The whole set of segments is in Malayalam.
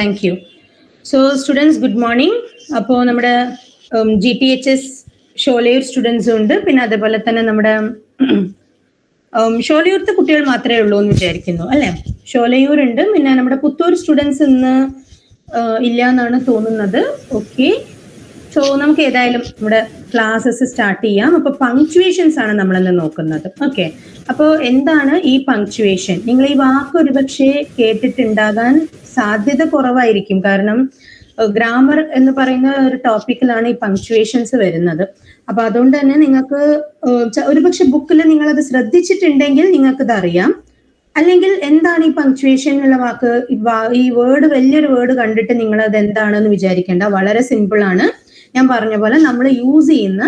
Thank you. So students, good morning. അപ്പോൾ നമ്മുടെ GTHS ഷോലയൂർ സ്റ്റുഡൻസും ഉണ്ട്. പിന്നെ അതേപോലെ തന്നെ നമ്മുടെ ഷോലയൂർത്തെ കുട്ടികൾ മാത്രമേ ഉള്ളൂ എന്ന് വിചാരിക്കുന്നു അല്ലെ. ഷോലയൂർ ഉണ്ട്, പിന്നെ നമ്മുടെ പുത്തൂർ സ്റ്റുഡൻസ് ഇന്ന് ഇല്ല എന്നാണ് തോന്നുന്നത്. ഓക്കെ, സോ നമുക്ക് ഏതായാലും നമ്മുടെ ക്ലാസ്സസ് സ്റ്റാർട്ട് ചെയ്യാം. അപ്പൊ പങ്ക്ച്വേഷൻസ് ആണ് നമ്മളിന്ന് നോക്കുന്നത്. ഓക്കെ, അപ്പോൾ എന്താണ് ഈ പങ്ക്ച്വേഷൻ? നിങ്ങൾ ഈ വാക്ക് ഒരുപക്ഷെ കേട്ടിട്ടുണ്ടാകാൻ സാധ്യത കുറവായിരിക്കും, കാരണം ഗ്രാമർ എന്ന് പറയുന്ന ഒരു ടോപ്പിക്കിലാണ് ഈ പങ്ക്ച്വേഷൻസ് വരുന്നത്. അപ്പൊ അതുകൊണ്ട് തന്നെ നിങ്ങൾക്ക് ഒരുപക്ഷെ ബുക്കിൽ നിങ്ങൾ അത് ശ്രദ്ധിച്ചിട്ടുണ്ടെങ്കിൽ നിങ്ങൾക്കത് അറിയാം. അല്ലെങ്കിൽ എന്താണ് ഈ പങ്ക്ച്വേഷൻ എന്നുള്ള വാക്ക്, ഈ വേർഡ് വലിയൊരു വേർഡ് കണ്ടിട്ട് നിങ്ങൾ അത് എന്താണെന്ന് വിചാരിക്കേണ്ട. വളരെ സിമ്പിൾ ആണ്. ഞാൻ പറഞ്ഞ പോലെ നമ്മൾ യൂസ് ചെയ്യുന്ന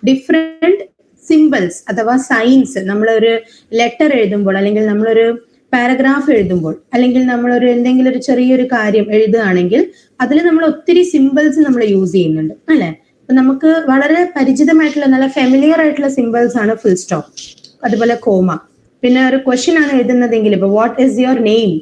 ഡിഫറെന്റ് സിമ്പിൾസ് അഥവാ സൈൻസ്, നമ്മളൊരു ലെറ്റർ എഴുതുമ്പോൾ അല്ലെങ്കിൽ നമ്മളൊരു പാരഗ്രാഫ് എഴുതുമ്പോൾ അല്ലെങ്കിൽ നമ്മളൊരു എന്തെങ്കിലും ഒരു ചെറിയൊരു കാര്യം എഴുതുകയാണെങ്കിൽ അതിൽ നമ്മൾ ഒത്തിരി സിമ്പിൾസ് നമ്മൾ യൂസ് ചെയ്യുന്നുണ്ട് അല്ലെ. അപ്പൊ നമുക്ക് വളരെ പരിചിതമായിട്ടുള്ള നല്ല ഫെമിലിയർ ആയിട്ടുള്ള സിമ്പിൾസ് ആണ് ഫുൾ സ്റ്റോപ്പ്, അതുപോലെ കോമ. പിന്നെ ഒരു ക്വസ്റ്റ്യൻ ആണ് എഴുതുന്നതെങ്കിൽ ഇപ്പൊ വാട്ട് ഈസ് യുവർ നെയിം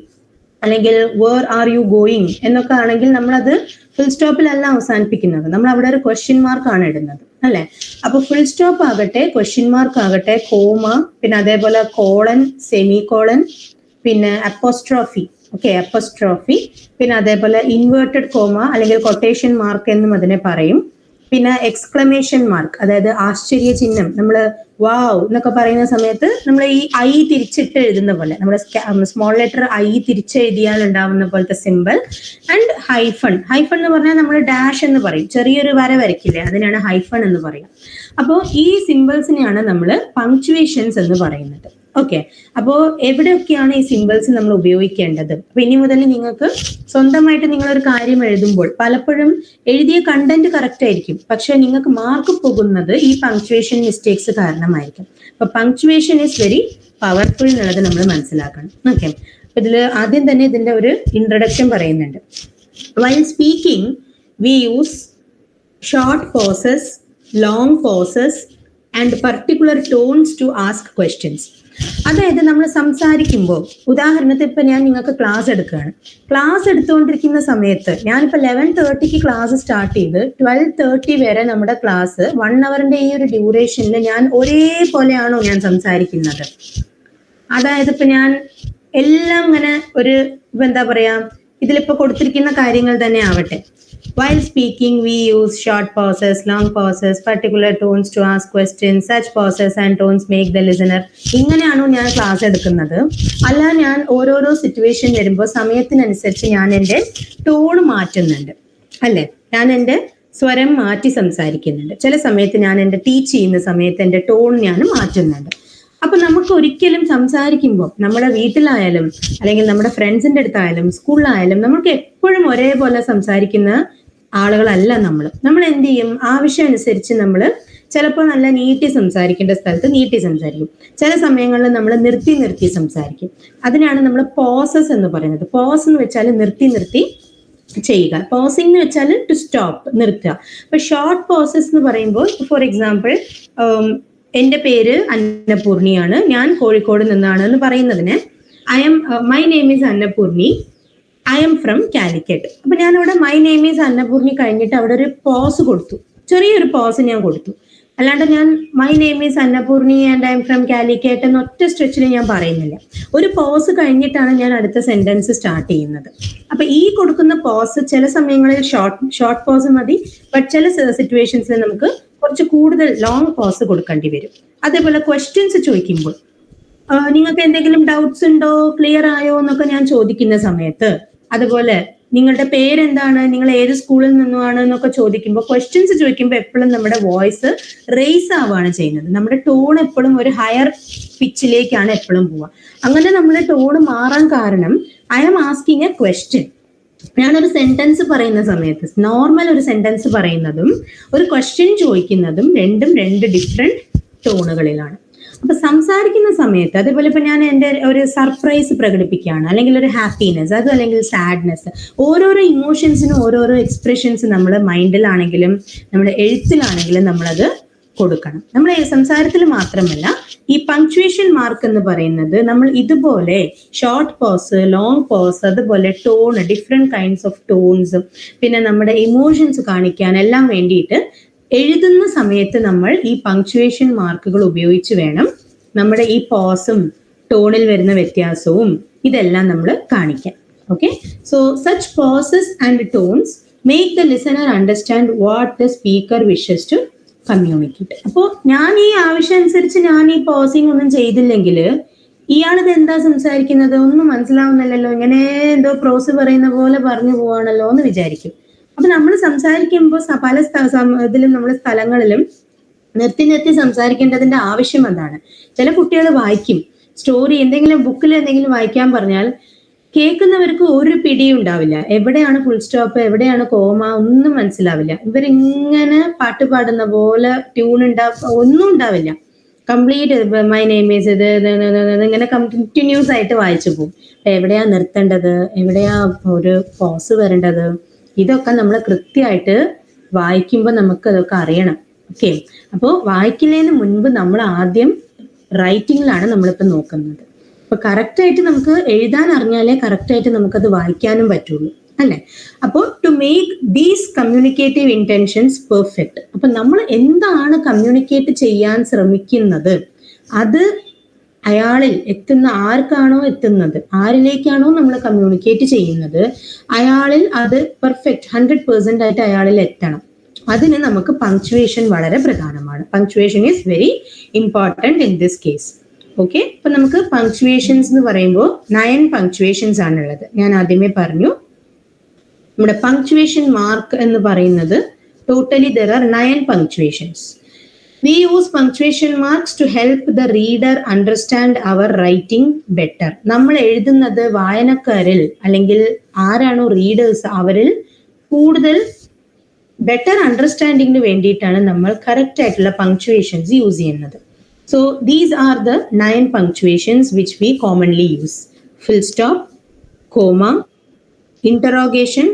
അല്ലെങ്കിൽ വേർ ആർ യു ഗോയിങ് എന്നൊക്കെ ആണെങ്കിൽ നമ്മളത് ഫുൾ സ്റ്റോപ്പിലല്ല അവസാനിപ്പിക്കുന്നത്, നമ്മൾ അവിടെ ഒരു ക്വസ്റ്റ്യൻ മാർക്ക് ആണ് ഇടുന്നത് അല്ലെ. അപ്പൊ ഫുൾ സ്റ്റോപ്പ് ആകട്ടെ, ക്വസ്റ്റ്യൻ മാർക്ക് ആകട്ടെ, കോമ, പിന്നെ അതേപോലെ കോളൻ, സെമി കോളൻ, പിന്നെ അപ്പോസ്ട്രോഫി. ഓക്കെ, അപ്പോസ്ട്രോഫി, പിന്നെ അതേപോലെ ഇൻവേർട്ടഡ് കോമ അല്ലെങ്കിൽ കൊട്ടേഷൻ മാർക്ക് എന്നും അതിനെ പറയും. പിന്നെ എക്സ്ക്ലമേഷൻ മാർക്ക്, അതായത് ആശ്ചര്യ ചിഹ്നം. നമ്മൾ വാവ് എന്നൊക്കെ പറയുന്ന സമയത്ത് നമ്മൾ ഈ ഐ തിരിച്ചിട്ട് എഴുതുന്ന പോലെ, നമ്മുടെ സ്മോൾ ലെറ്റർ ഐ തിരിച്ചെഴുതിയാൽ ഉണ്ടാവുന്ന പോലത്തെ സിമ്പിൾ. And hyphen. ഹൈഫൺ എന്ന് പറഞ്ഞാൽ നമ്മൾ ഡാഷ് എന്ന് പറയും, ചെറിയൊരു വര വരയ്ക്കില്ലേ, അതിനാണ് ഹൈഫൺ എന്ന് പറയാം. അപ്പോൾ ഈ സിമ്പിൾസിനെയാണ് നമ്മൾ പങ്ക്ച്വേഷൻസ് എന്ന് പറയുന്നത്. ഓക്കെ, അപ്പോ എവിടെയൊക്കെയാണ് ഈ സിമ്പിൾസ് നമ്മൾ ഉപയോഗിക്കേണ്ടത്? അപ്പൊ ഇനി മുതൽ നിങ്ങൾക്ക് സ്വന്തമായിട്ട് നിങ്ങളൊരു കാര്യം എഴുതുമ്പോൾ പലപ്പോഴും എഴുതിയ കണ്ടന്റ് കറക്റ്റ് ആയിരിക്കും, പക്ഷെ നിങ്ങൾക്ക് മാർക്ക് പോകുന്നത് ഈ പങ്ക്ച്വേഷൻ മിസ്റ്റേക്സ് കാരണമായിരിക്കും. അപ്പൊ പങ്ക്ച്വേഷൻ ഈസ് വെരി പവർഫുൾ എന്നുള്ളത് നമ്മൾ മനസ്സിലാക്കണം. ഓക്കെ, അപ്പൊ ഇതിൽ ആദ്യം തന്നെ ഇതിന്റെ ഒരു ഇൻട്രഡക്ഷൻ പറയുന്നുണ്ട്. While speaking we use short pauses, long pauses and particular tones to ask questions. അതായത് നമ്മൾ സംസാരിക്കുമ്പോൾ, ഉദാഹരണത്തിന് ഇപ്പൊ ഞാൻ നിങ്ങൾക്ക് ക്ലാസ് എടുക്കുകയാണ്. ക്ലാസ് എടുത്തുകൊണ്ടിരിക്കുന്ന സമയത്ത് ഞാനിപ്പോ 11:30 ക്ലാസ് സ്റ്റാർട്ട് ചെയ്ത് 12:30 വരെ നമ്മുടെ ക്ലാസ് 1 അവറിന്റെ ഈ ഒരു ഡ്യൂറേഷനിൽ ഞാൻ ഒരേപോലെയാണോ ഞാൻ സംസാരിക്കുന്നത്? അതായത് ഇപ്പൊ ഞാൻ എല്ലാം ഇങ്ങനെ ഒരു എന്താ പറയാ, ഇതിലിപ്പോ കൊടുത്തിരിക്കുന്ന കാര്യങ്ങൾ തന്നെ ആവട്ടെ. While speaking, we use short pauses, long pauses, particular tones to ask questions. Such pauses and tones make the listener. ഇങ്ങനെയാണോ ഞാൻ ക്ലാസ് എടുക്കുന്നത്? അല്ല, ഞാൻ ഓരോരോ സിറ്റുവേഷൻ വരുമ്പോൾ സമയത്തിനനുസരിച്ച് ഞാൻ എൻ്റെ ടോൺ മാറ്റുന്നുണ്ട് അല്ലെ, ഞാൻ എൻ്റെ സ്വരം മാറ്റി സംസാരിക്കുന്നുണ്ട്. ചില സമയത്ത് ഞാൻ എൻ്റെ ടീച്ച് ചെയ്യുന്ന സമയത്ത് എൻ്റെ ടോൺ ഞാൻ മാറ്റുന്നുണ്ട്. അപ്പൊ നമുക്ക് ഒരിക്കലും സംസാരിക്കുമ്പോൾ നമ്മുടെ വീട്ടിലായാലും അല്ലെങ്കിൽ നമ്മുടെ ഫ്രണ്ട്സിന്റെ അടുത്തായാലും സ്കൂളിലായാലും നമുക്ക് എപ്പോഴും ഒരേപോലെ സംസാരിക്കുന്ന ആളുകളല്ല നമ്മൾ എന്ത് ചെയ്യും, ആവശ്യം അനുസരിച്ച് നമ്മൾ ചിലപ്പോൾ നല്ല നീട്ടി സംസാരിക്കേണ്ട സ്ഥലത്ത് നീട്ടി സംസാരിക്കും, ചില സമയങ്ങളിൽ നമ്മൾ നിർത്തി സംസാരിക്കും. അതിനാണ് നമ്മൾ പോസസ് എന്ന് പറയുന്നത്. പോസ് എന്ന് വെച്ചാൽ നിർത്തി ചെയ്യുക, പോസിംഗ് എന്ന് വെച്ചാൽ ടു സ്റ്റോപ്പ്, നിർത്തുക. അപ്പൊ ഷോർട്ട് പോസസ് എന്ന് പറയുമ്പോൾ, ഫോർ എക്സാമ്പിൾ, എൻ്റെ പേര് അന്നപൂർണിയാണ്, ഞാൻ കോഴിക്കോട് നിന്നാണ് എന്ന് പറയുന്നതിന് my name is Annapoorni, I am from Calicut. അപ്പൊ ഞാൻ അവിടെ മൈ നെയിം ഈസ് അന്നപൂർണി കഴിഞ്ഞിട്ട് അവിടെ ഒരു പോസ് കൊടുത്തു, ചെറിയൊരു പോസ് ഞാൻ കൊടുത്തു. അല്ലാണ്ട് ഞാൻ my name is Annapoorni and I am from Calicut എന്ന ഒറ്റ സ്ട്രെച്ചിൽ ഞാൻ പറയുന്നില്ല. ഒരു പോസ് കഴിഞ്ഞിട്ടാണ് ഞാൻ അടുത്ത സെന്റൻസ് സ്റ്റാർട്ട് ചെയ്യുന്നത്. അപ്പൊ ഈ കൊടുക്കുന്ന പോസ് ചില സമയങ്ങളിൽ ഷോർട്ട് പോസ് മതി, ബട്ട് ചില സിറ്റുവേഷൻസിൽ നമുക്ക് കുറച്ച് കൂടുതൽ ലോങ് പോസ് കൊടുക്കേണ്ടി വരും. അതേപോലെ ക്വസ്റ്റ്യൻസ് ചോദിക്കുമ്പോൾ, നിങ്ങൾക്ക് എന്തെങ്കിലും ഡൗട്ട്സ് ഉണ്ടോ, ക്ലിയർ ആയോ എന്നൊക്കെ ഞാൻ ചോദിക്കുന്ന സമയത്ത്, അതുപോലെ നിങ്ങളുടെ പേരെന്താണ്, നിങ്ങൾ ഏത് സ്കൂളിൽ നിന്നുമാണ് എന്നൊക്കെ ചോദിക്കുമ്പോൾ, ക്വസ്റ്റ്യൻസ് ചോദിക്കുമ്പോൾ എപ്പോഴും നമ്മുടെ വോയിസ് റേസ് ആവുകയാണ് ചെയ്യുന്നത്. നമ്മുടെ ടോൺ എപ്പോഴും ഒരു ഹയർ പിച്ചിലേക്കാണ് എപ്പോഴും പോവുക. അങ്ങനെ നമ്മുടെ ടോൺ മാറാൻ കാരണം, I am asking a question. ഞാനൊരു സെന്റൻസ് പറയുന്ന സമയത്ത് നോർമൽ ഒരു സെന്റൻസ് പറയുന്നതും ഒരു ക്വസ്റ്റ്യൻ ചോദിക്കുന്നതും രണ്ടും രണ്ട് ഡിഫറെന്റ് ടോണുകളിലാണ്. അപ്പൊ സംസാരിക്കുന്ന സമയത്ത് അതേപോലെ ഇപ്പൊ ഞാൻ എൻ്റെ ഒരു സർപ്രൈസ് പ്രകടിപ്പിക്കുകയാണ്, അല്ലെങ്കിൽ ഒരു ഹാപ്പിനെസ്, അത് അല്ലെങ്കിൽ സാഡ്നെസ്, ഓരോരോ ഇമോഷൻസിനും ഓരോരോ എക്സ്പ്രഷൻസ് നമ്മൾ മൈൻഡിലാണെങ്കിലും നമ്മുടെ എഴുത്തിലാണെങ്കിലും നമ്മളത് കൊടുക്കണം. നമ്മൾ സംസാരത്തിൽ മാത്രമല്ല, ഈ പങ്ക്ച്വേഷൻ മാർക്ക് എന്ന് പറയുന്നത് നമ്മൾ ഇതുപോലെ ഷോർട്ട് പോസ്, ലോങ് പോസ്, അതുപോലെ tone, different kinds of tones, പിന്നെ നമ്മുടെ ഇമോഷൻസ് കാണിക്കാൻ എല്ലാം വേണ്ടിയിട്ട് എഴുതുന്ന സമയത്ത് നമ്മൾ ഈ പങ്ക്ച്വേഷൻ മാർക്കുകൾ ഉപയോഗിച്ച് വേണം നമ്മുടെ ഈ പോസും ടോണിൽ വരുന്ന വ്യത്യാസവും ഇതെല്ലാം നമ്മൾ കാണിക്കാൻ. Okay, so such pauses and tones make the listener understand what the speaker wishes to communicate. അപ്പോൾ ഞാൻ ഈ ആവശ്യം അനുസരിച്ച് ഞാൻ ഈ പോസിങ് ഒന്നും ചെയ്തില്ലെങ്കിൽ ഇയാളിത് എന്താ സംസാരിക്കുന്നത് ഒന്നും മനസ്സിലാവുന്നില്ലല്ലോ, ഇങ്ങനെ എന്തോ പ്രോസ് പറയുന്ന പോലെ പറഞ്ഞു പോവാണല്ലോ എന്ന് വിചാരിക്കും. അപ്പൊ നമ്മൾ സംസാരിക്കുമ്പോൾ പല ഇതിലും നമ്മുടെ സ്ഥലങ്ങളിലും നിർത്തി നിർത്തി സംസാരിക്കേണ്ടതിന്റെ ആവശ്യം എന്താണ്? ചില കുട്ടികൾ വായിക്കും സ്റ്റോറി, എന്തെങ്കിലും ബുക്കിൽ എന്തെങ്കിലും വായിക്കാൻ പറഞ്ഞാൽ കേൾക്കുന്നവർക്ക് ഒരു പിടിയും ഉണ്ടാവില്ല. എവിടെയാണ് ഫുൾ സ്റ്റോപ്പ്, എവിടെയാണ് കോമ, ഒന്നും മനസ്സിലാവില്ല. ഇവരിങ്ങനെ പാട്ട് പാടുന്ന പോലെ ട്യൂൺ ഒന്നും ഉണ്ടാവില്ല. കംപ്ലീറ്റ് മൈ നെയിം ഈസ് ഇത് ഇങ്ങനെ കണ്ടിന്യൂസ് ആയിട്ട് വായിച്ചു പോകും. എവിടെയാ നിർത്തേണ്ടത്, എവിടെയാ ഒരു പോസ് വരേണ്ടത്, ഇതൊക്കെ നമ്മൾ കൃത്യമായിട്ട് വായിക്കുമ്പോൾ നമുക്ക് അതൊക്കെ അറിയണം. ഓക്കെ, അപ്പോൾ വായിക്കുന്നതിന് മുൻപ് നമ്മൾ ആദ്യം റൈറ്റിങ്ങിലാണ് നമ്മളിപ്പോൾ നോക്കുന്നത്. അപ്പൊ കറക്റ്റായിട്ട് നമുക്ക് എഴുതാൻ അറിഞ്ഞാലേ കറക്റ്റായിട്ട് നമുക്കത് വായിക്കാനും പറ്റുള്ളൂ, അല്ലെ? അപ്പോൾ to make these communicative intentions perfect, അപ്പൊ നമ്മൾ എന്താണ് കമ്മ്യൂണിക്കേറ്റ് ചെയ്യാൻ ശ്രമിക്കുന്നത് അത് അയാളിൽ എത്തുന്ന, ആർക്കാണോ എത്തുന്നത്, ആരിലേക്കാണോ നമ്മൾ കമ്മ്യൂണിക്കേറ്റ് ചെയ്യുന്നത് അയാളിൽ അത് പെർഫെക്റ്റ് 100% ആയിട്ട് അയാളിൽ എത്തണം. അതിന് നമുക്ക് പങ്ക്ച്വേഷൻ വളരെ പ്രധാനമാണ്. Punctuation is very important in this case. Okay, അപ്പൊ നമുക്ക് പങ്ക്ച്വേഷൻസ് എന്ന് പറയുമ്പോൾ 9 പങ്ക്ച്വേഷൻസ് ആണുള്ളത്. ഞാൻ ആദ്യമേ പറഞ്ഞു നമ്മുടെ പങ്ക്ച്വേഷൻ മാർക്ക് എന്ന് പറയുന്നത് totally there are 9 punctuations. We use punctuation marks to help the reader understand our writing better. നമ്മൾ എഴുതുന്നത് വായനക്കാരിൽ അല്ലെങ്കിൽ ആരാണോ റീഡേഴ്സ് അവരിൽ കൂടുതൽ ബെറ്റർ അണ്ടർസ്റ്റാൻഡിങ്ങിന് വേണ്ടിയിട്ടാണ് നമ്മൾ കറക്റ്റ് ആയിട്ടുള്ള പങ്ക്ച്വേഷൻസ് യൂസ് ചെയ്യുന്നത്. So these are the 9 punctuations which we commonly use. Full stop, comma, interrogation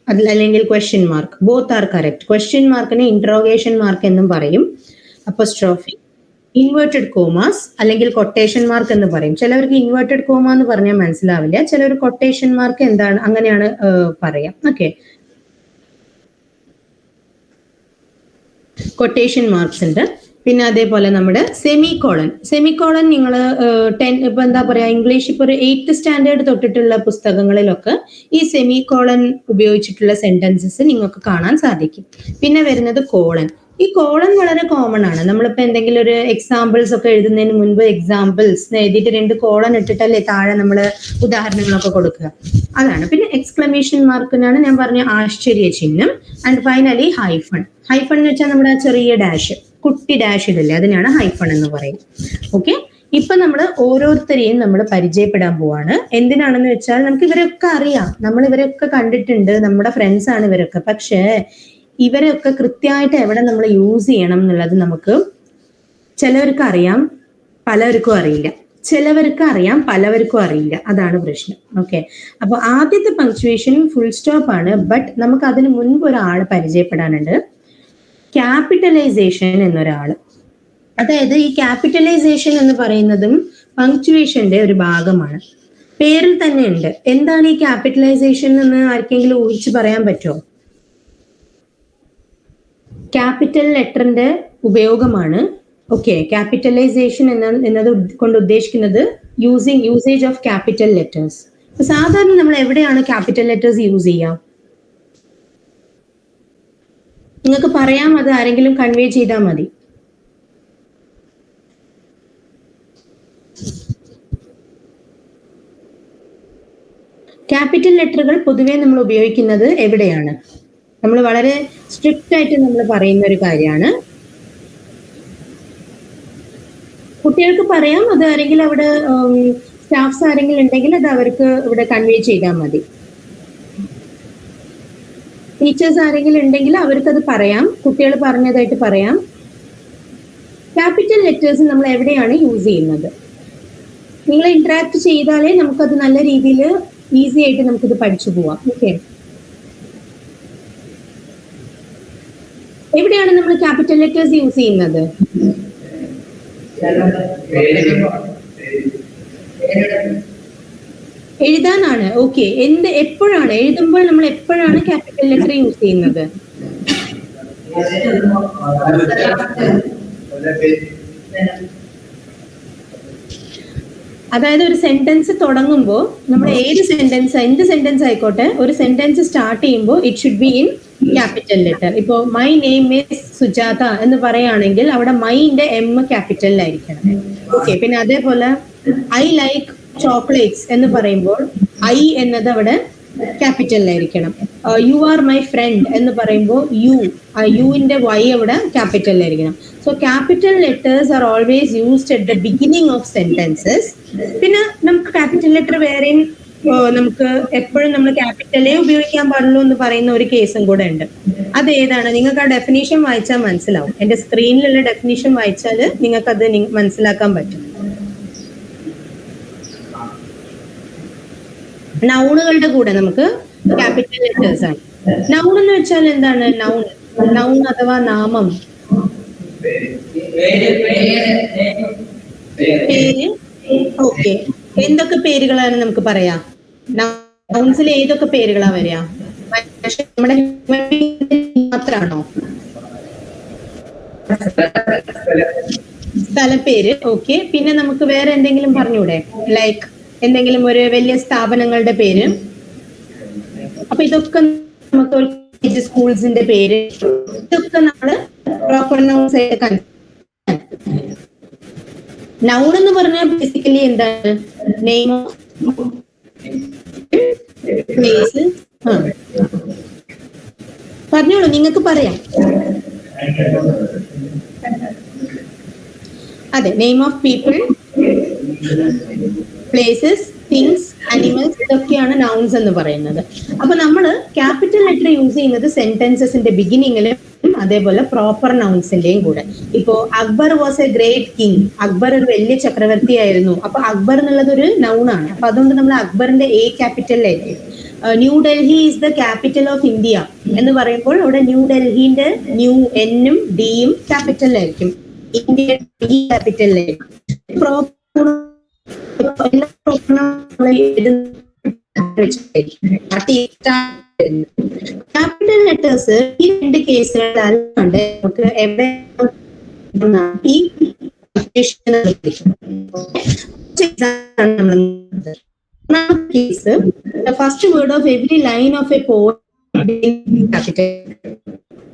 അല്ലെങ്കിൽ question mark. Both are correct. Question markനെ interrogation mark എന്നും പറയും. അപ്പോസ്ട്രോഫി, ഇൻവേർട്ടഡ് കോമാസ് അല്ലെങ്കിൽ കൊട്ടേഷൻ മാർക്ക് എന്ന് പറയും. ചിലവർക്ക് ഇൻവേർട്ടഡ് കോമ എന്ന് പറഞ്ഞാൽ മനസ്സിലാവില്ല, ചിലവർ കൊട്ടേഷൻ മാർക്ക് എന്താണ് അങ്ങനെയാണ് പറയാം. ഓക്കെ, കൊട്ടേഷൻ മാർക്സ് ഉണ്ട്. പിന്നെ അതേപോലെ നമ്മുടെ സെമിക്കോളൻ നിങ്ങൾ ഇപ്പൊ എന്താ പറയാ, ഇംഗ്ലീഷ് ഇപ്പൊ ഒരു 8th സ്റ്റാൻഡേർഡ് തൊട്ടിട്ടുള്ള പുസ്തകങ്ങളിലൊക്കെ ഈ സെമിക്കോളൻ ഉപയോഗിച്ചിട്ടുള്ള സെന്റൻസസ് നിങ്ങൾക്ക് കാണാൻ സാധിക്കും. പിന്നെ വരുന്നത് കോളൻ. ഈ കോളൻ വളരെ കോമൺ ആണ്. നമ്മളിപ്പോ എന്തെങ്കിലും ഒരു എക്സാമ്പിൾസ് ഒക്കെ എഴുതുന്നതിന് മുൻപ് എക്സാമ്പിൾസ് എഴുതിയിട്ട് 2 കോളൻ ഇട്ടിട്ടല്ലേ താഴെ നമ്മൾ ഉദാഹരണങ്ങളൊക്കെ കൊടുക്കുക, അതാണ്. പിന്നെ എക്സ്ക്ലമേഷൻ മാർക്കിനാണ് ഞാൻ പറഞ്ഞ ആശ്ചര്യ ചിഹ്നം. And finally hyphen. ഹൈഫൺ എന്ന് വെച്ചാൽ നമ്മുടെ ചെറിയ ഡാഷ്, കുട്ടി ഡാഷ് ഇടില്ലേ, അതിനാണ് ഹൈഫൺ എന്ന് പറയും. ഓക്കെ, ഇപ്പൊ നമ്മൾ ഓരോരുത്തരെയും നമ്മൾ പരിചയപ്പെടാൻ പോവാണ്. എന്തിനാണെന്ന് വെച്ചാൽ നമുക്ക് ഇവരൊക്കെ അറിയാം, നമ്മൾ ഇവരൊക്കെ കണ്ടിട്ടുണ്ട്, നമ്മുടെ ഫ്രണ്ട്സ് ആണ് ഇവരൊക്കെ. പക്ഷേ ഇവരൊക്കെ കൃത്യമായിട്ട് എവിടെ നമ്മൾ യൂസ് ചെയ്യണം എന്നുള്ളത് നമുക്ക് ചിലവർക്ക് അറിയാം, പലവർക്കും അറിയില്ല. ചിലവർക്ക് അറിയാം, പലവർക്കും അറിയില്ല. അതാണ് പ്രശ്നം. ഓക്കെ, അപ്പൊ ആദ്യത്തെ പങ്ക്ച്വേഷൻ ഫുൾ സ്റ്റോപ്പ് ആണ്. ബട്ട് നമുക്ക് അതിന് മുൻപ് ഒരാൾ പരിചയപ്പെടാനുണ്ട്, ക്യാപിറ്റലൈസേഷൻ എന്നൊരാള്. അതായത് ഈ ക്യാപിറ്റലൈസേഷൻ എന്ന് പറയുന്നതും പങ്ക്ച്വേഷന്റെ ഒരു ഭാഗമാണ്. പേരിൽ തന്നെ ഉണ്ട്. എന്താണ് ഈ ക്യാപിറ്റലൈസേഷൻ എന്ന് ആർക്കെങ്കിലും ഊഹിച്ച് പറയാൻ പറ്റുമോ? ക്യാപിറ്റൽ ലെറ്ററിന്റെ ഉപയോഗമാണ്. ഓക്കെ, ക്യാപിറ്റലൈസേഷൻ എന്നത് കൊണ്ട് ഉദ്ദേശിക്കുന്നത് യൂസേജ് ഓഫ് ക്യാപിറ്റൽ ലെറ്റേഴ്സ്. സാധാരണ നമ്മൾ എവിടെയാണ് ക്യാപിറ്റൽ ലെറ്റേഴ്സ് യൂസ് ചെയ്യുക? നിങ്ങൾക്ക് പറയാം, അത് ആരെങ്കിലും കൺവേ ചെയ്താൽ മതി. ക്യാപിറ്റൽ ലെറ്ററുകൾ പൊതുവെ നമ്മൾ ഉപയോഗിക്കുന്നത് എവിടെയാണ്? നമ്മൾ വളരെ സ്ട്രിക്റ്റ് ആയിട്ട് നമ്മൾ പറയുന്ന ഒരു കാര്യമാണ്. കുട്ടികൾക്ക് പറയാം, അത് ആരെങ്കിലും അവിടെ സ്റ്റാഫ്സ് ആരെങ്കിലും ഉണ്ടെങ്കിൽ അത് അവർക്ക് ഇവിടെ കൺവേ ചെയ്താൽ മതി. ടീച്ചേഴ്സ് ആരെങ്കിലും ഉണ്ടെങ്കിൽ അവർക്കത് പറയാം, കുട്ടികൾ പറഞ്ഞതായിട്ട് പറയാം. ക്യാപിറ്റൽ ലെറ്റേഴ്സ് നമ്മൾ എവിടെയാണ് യൂസ് ചെയ്യുന്നത്? നിങ്ങൾ ഇന്ററാക്ട് ചെയ്താലേ നമുക്കത് നല്ല രീതിയിൽ ഈസി ആയിട്ട് നമുക്കിത് പഠിച്ചു പോവാം. ഓക്കെ, എവിടെയാണ് നമ്മൾ ക്യാപിറ്റൽ ലെറ്റേഴ്സ് യൂസ് ചെയ്യുന്നത്? എഴുതാനാണ്. ഓക്കെ, എപ്പോഴാണ് എഴുതുമ്പോൾ നമ്മൾ എപ്പോഴാണ് ക്യാപിറ്റൽ ലെറ്റർ യൂസ് ചെയ്യുന്നത്? അതായത് ഒരു സെന്റൻസ് തുടങ്ങുമ്പോൾ നമ്മൾ എന്ത് സെന്റൻസ് ആയിക്കോട്ടെ, ഒരു സെന്റൻസ് സ്റ്റാർട്ട് ചെയ്യുമ്പോൾ it should be in capital letter. ഇപ്പോ മൈ നെയിം ഈസ് സുജാത എന്ന് പറയുകയാണെങ്കിൽ അവിടെ മൈന്റെ എം ക്യാപിറ്റലിലായിരിക്കണം. ഓക്കെ, പിന്നെ അതേപോലെ ഐ ലൈക്ക് ചോക്ലേറ്റ്സ് എന്ന് പറയുമ്പോൾ ഐ എന്നത് അവിടെ ക്യാപിറ്റലിലായിരിക്കണം. യു ആർ മൈ ഫ്രണ്ട് എന്ന് പറയുമ്പോൾ യുവിന്റെ വൈ അവിടെ ക്യാപിറ്റലിലായിരിക്കണം. So capital letters are always used at the beginning of sentences. പിന്നെ നമുക്ക് ക്യാപിറ്റൽ ലെറ്റർ വേറെയും നമുക്ക് എപ്പോഴും നമ്മൾ ക്യാപിറ്റലേ ഉപയോഗിക്കാൻ പാടുള്ളൂ എന്ന് പറയുന്ന ഒരു കേസും കൂടെ ഉണ്ട്. അത് ഏതാണ്? നിങ്ങൾക്ക് ആ ഡെഫിനേഷൻ വായിച്ചാൽ മനസ്സിലാവും. എന്റെ സ്ക്രീനിലുള്ള ഡെഫിനേഷൻ വായിച്ചാൽ നിങ്ങൾക്ക് അത് മനസ്സിലാക്കാൻ പറ്റും. നൗണുകളുടെ കൂടെ നമുക്ക് ക്യാപിറ്റൽ ലെറ്റേഴ്സ് ആണ്. നൗൺ എന്ന് വെച്ചാൽ എന്താണ്? നൗൺ അഥവാ നാമം, പേര്. ഓക്കെ, എന്തൊക്കെ പേരുകളാണ് നമുക്ക് പറയാം? നൗൺസിൽ ഏതൊക്കെ പേരുകളാ വരിക? നമ്മുടെ മാത്രാണോ? സ്ഥലപ്പേര്. ഓക്കെ, പിന്നെ നമുക്ക് വേറെ എന്തെങ്കിലും പറഞ്ഞൂടെ? ലൈക്ക് എന്തെങ്കിലും ഒരു വലിയ സ്ഥാപനങ്ങളുടെ പേര്. അപ്പൊ ഇതൊക്കെ നമുക്ക് സ്കൂൾസിന്റെ പേര്, ഇതൊക്കെ നമ്മള് പ്രോപ്പർ നൗൺസ് ആയിട്ട്. നൗൺ എന്ന് പറഞ്ഞാൽ ബേസിക്കലി എന്താണ്? Name of place. പറഞ്ഞോളൂ, നിങ്ങൾക്ക് പറയാം. അതെ, name of people, places, things, animals, ഇതൊക്കെയാണ് നൗൺസ് എന്ന് പറയുന്നത്. അപ്പൊ നമ്മള് ക്യാപിറ്റൽ ലെറ്റർ യൂസ് ചെയ്യുന്നത് സെന്റൻസസിന്റെ ബിഗിനിങ്ങിലും അതേപോലെ പ്രോപ്പർ നൗൺസിന്റെയും കൂടെ. ഇപ്പോ Akbar was A great king, Akbar ഒരു വലിയ ചക്രവർത്തിയായിരുന്നു. അപ്പൊ അക്ബർ എന്നുള്ളത് ഒരു നൗൺ ആണ്. അപ്പൊ അതുകൊണ്ട് നമ്മൾ അക്ബറിന്റെ എ ക്യാപിറ്റലിലായിരിക്കും. New Delhi is the capital of India എന്ന് പറയുമ്പോൾ അവിടെ ന്യൂ ഡൽഹിന്റെ ന്യൂ എന്നും ഡിയും ക്യാപിറ്റലിലായിരിക്കും, ഇന്ത്യ ഡി ക്യാപിറ്റലിലായിരിക്കും. ക്യാപിറ്റൽ ലെറ്റേഴ്സ് ഈ രണ്ട് കേസുകളിലുണ്ട്. നമുക്ക് എവിടെ case first word of every line of a poem.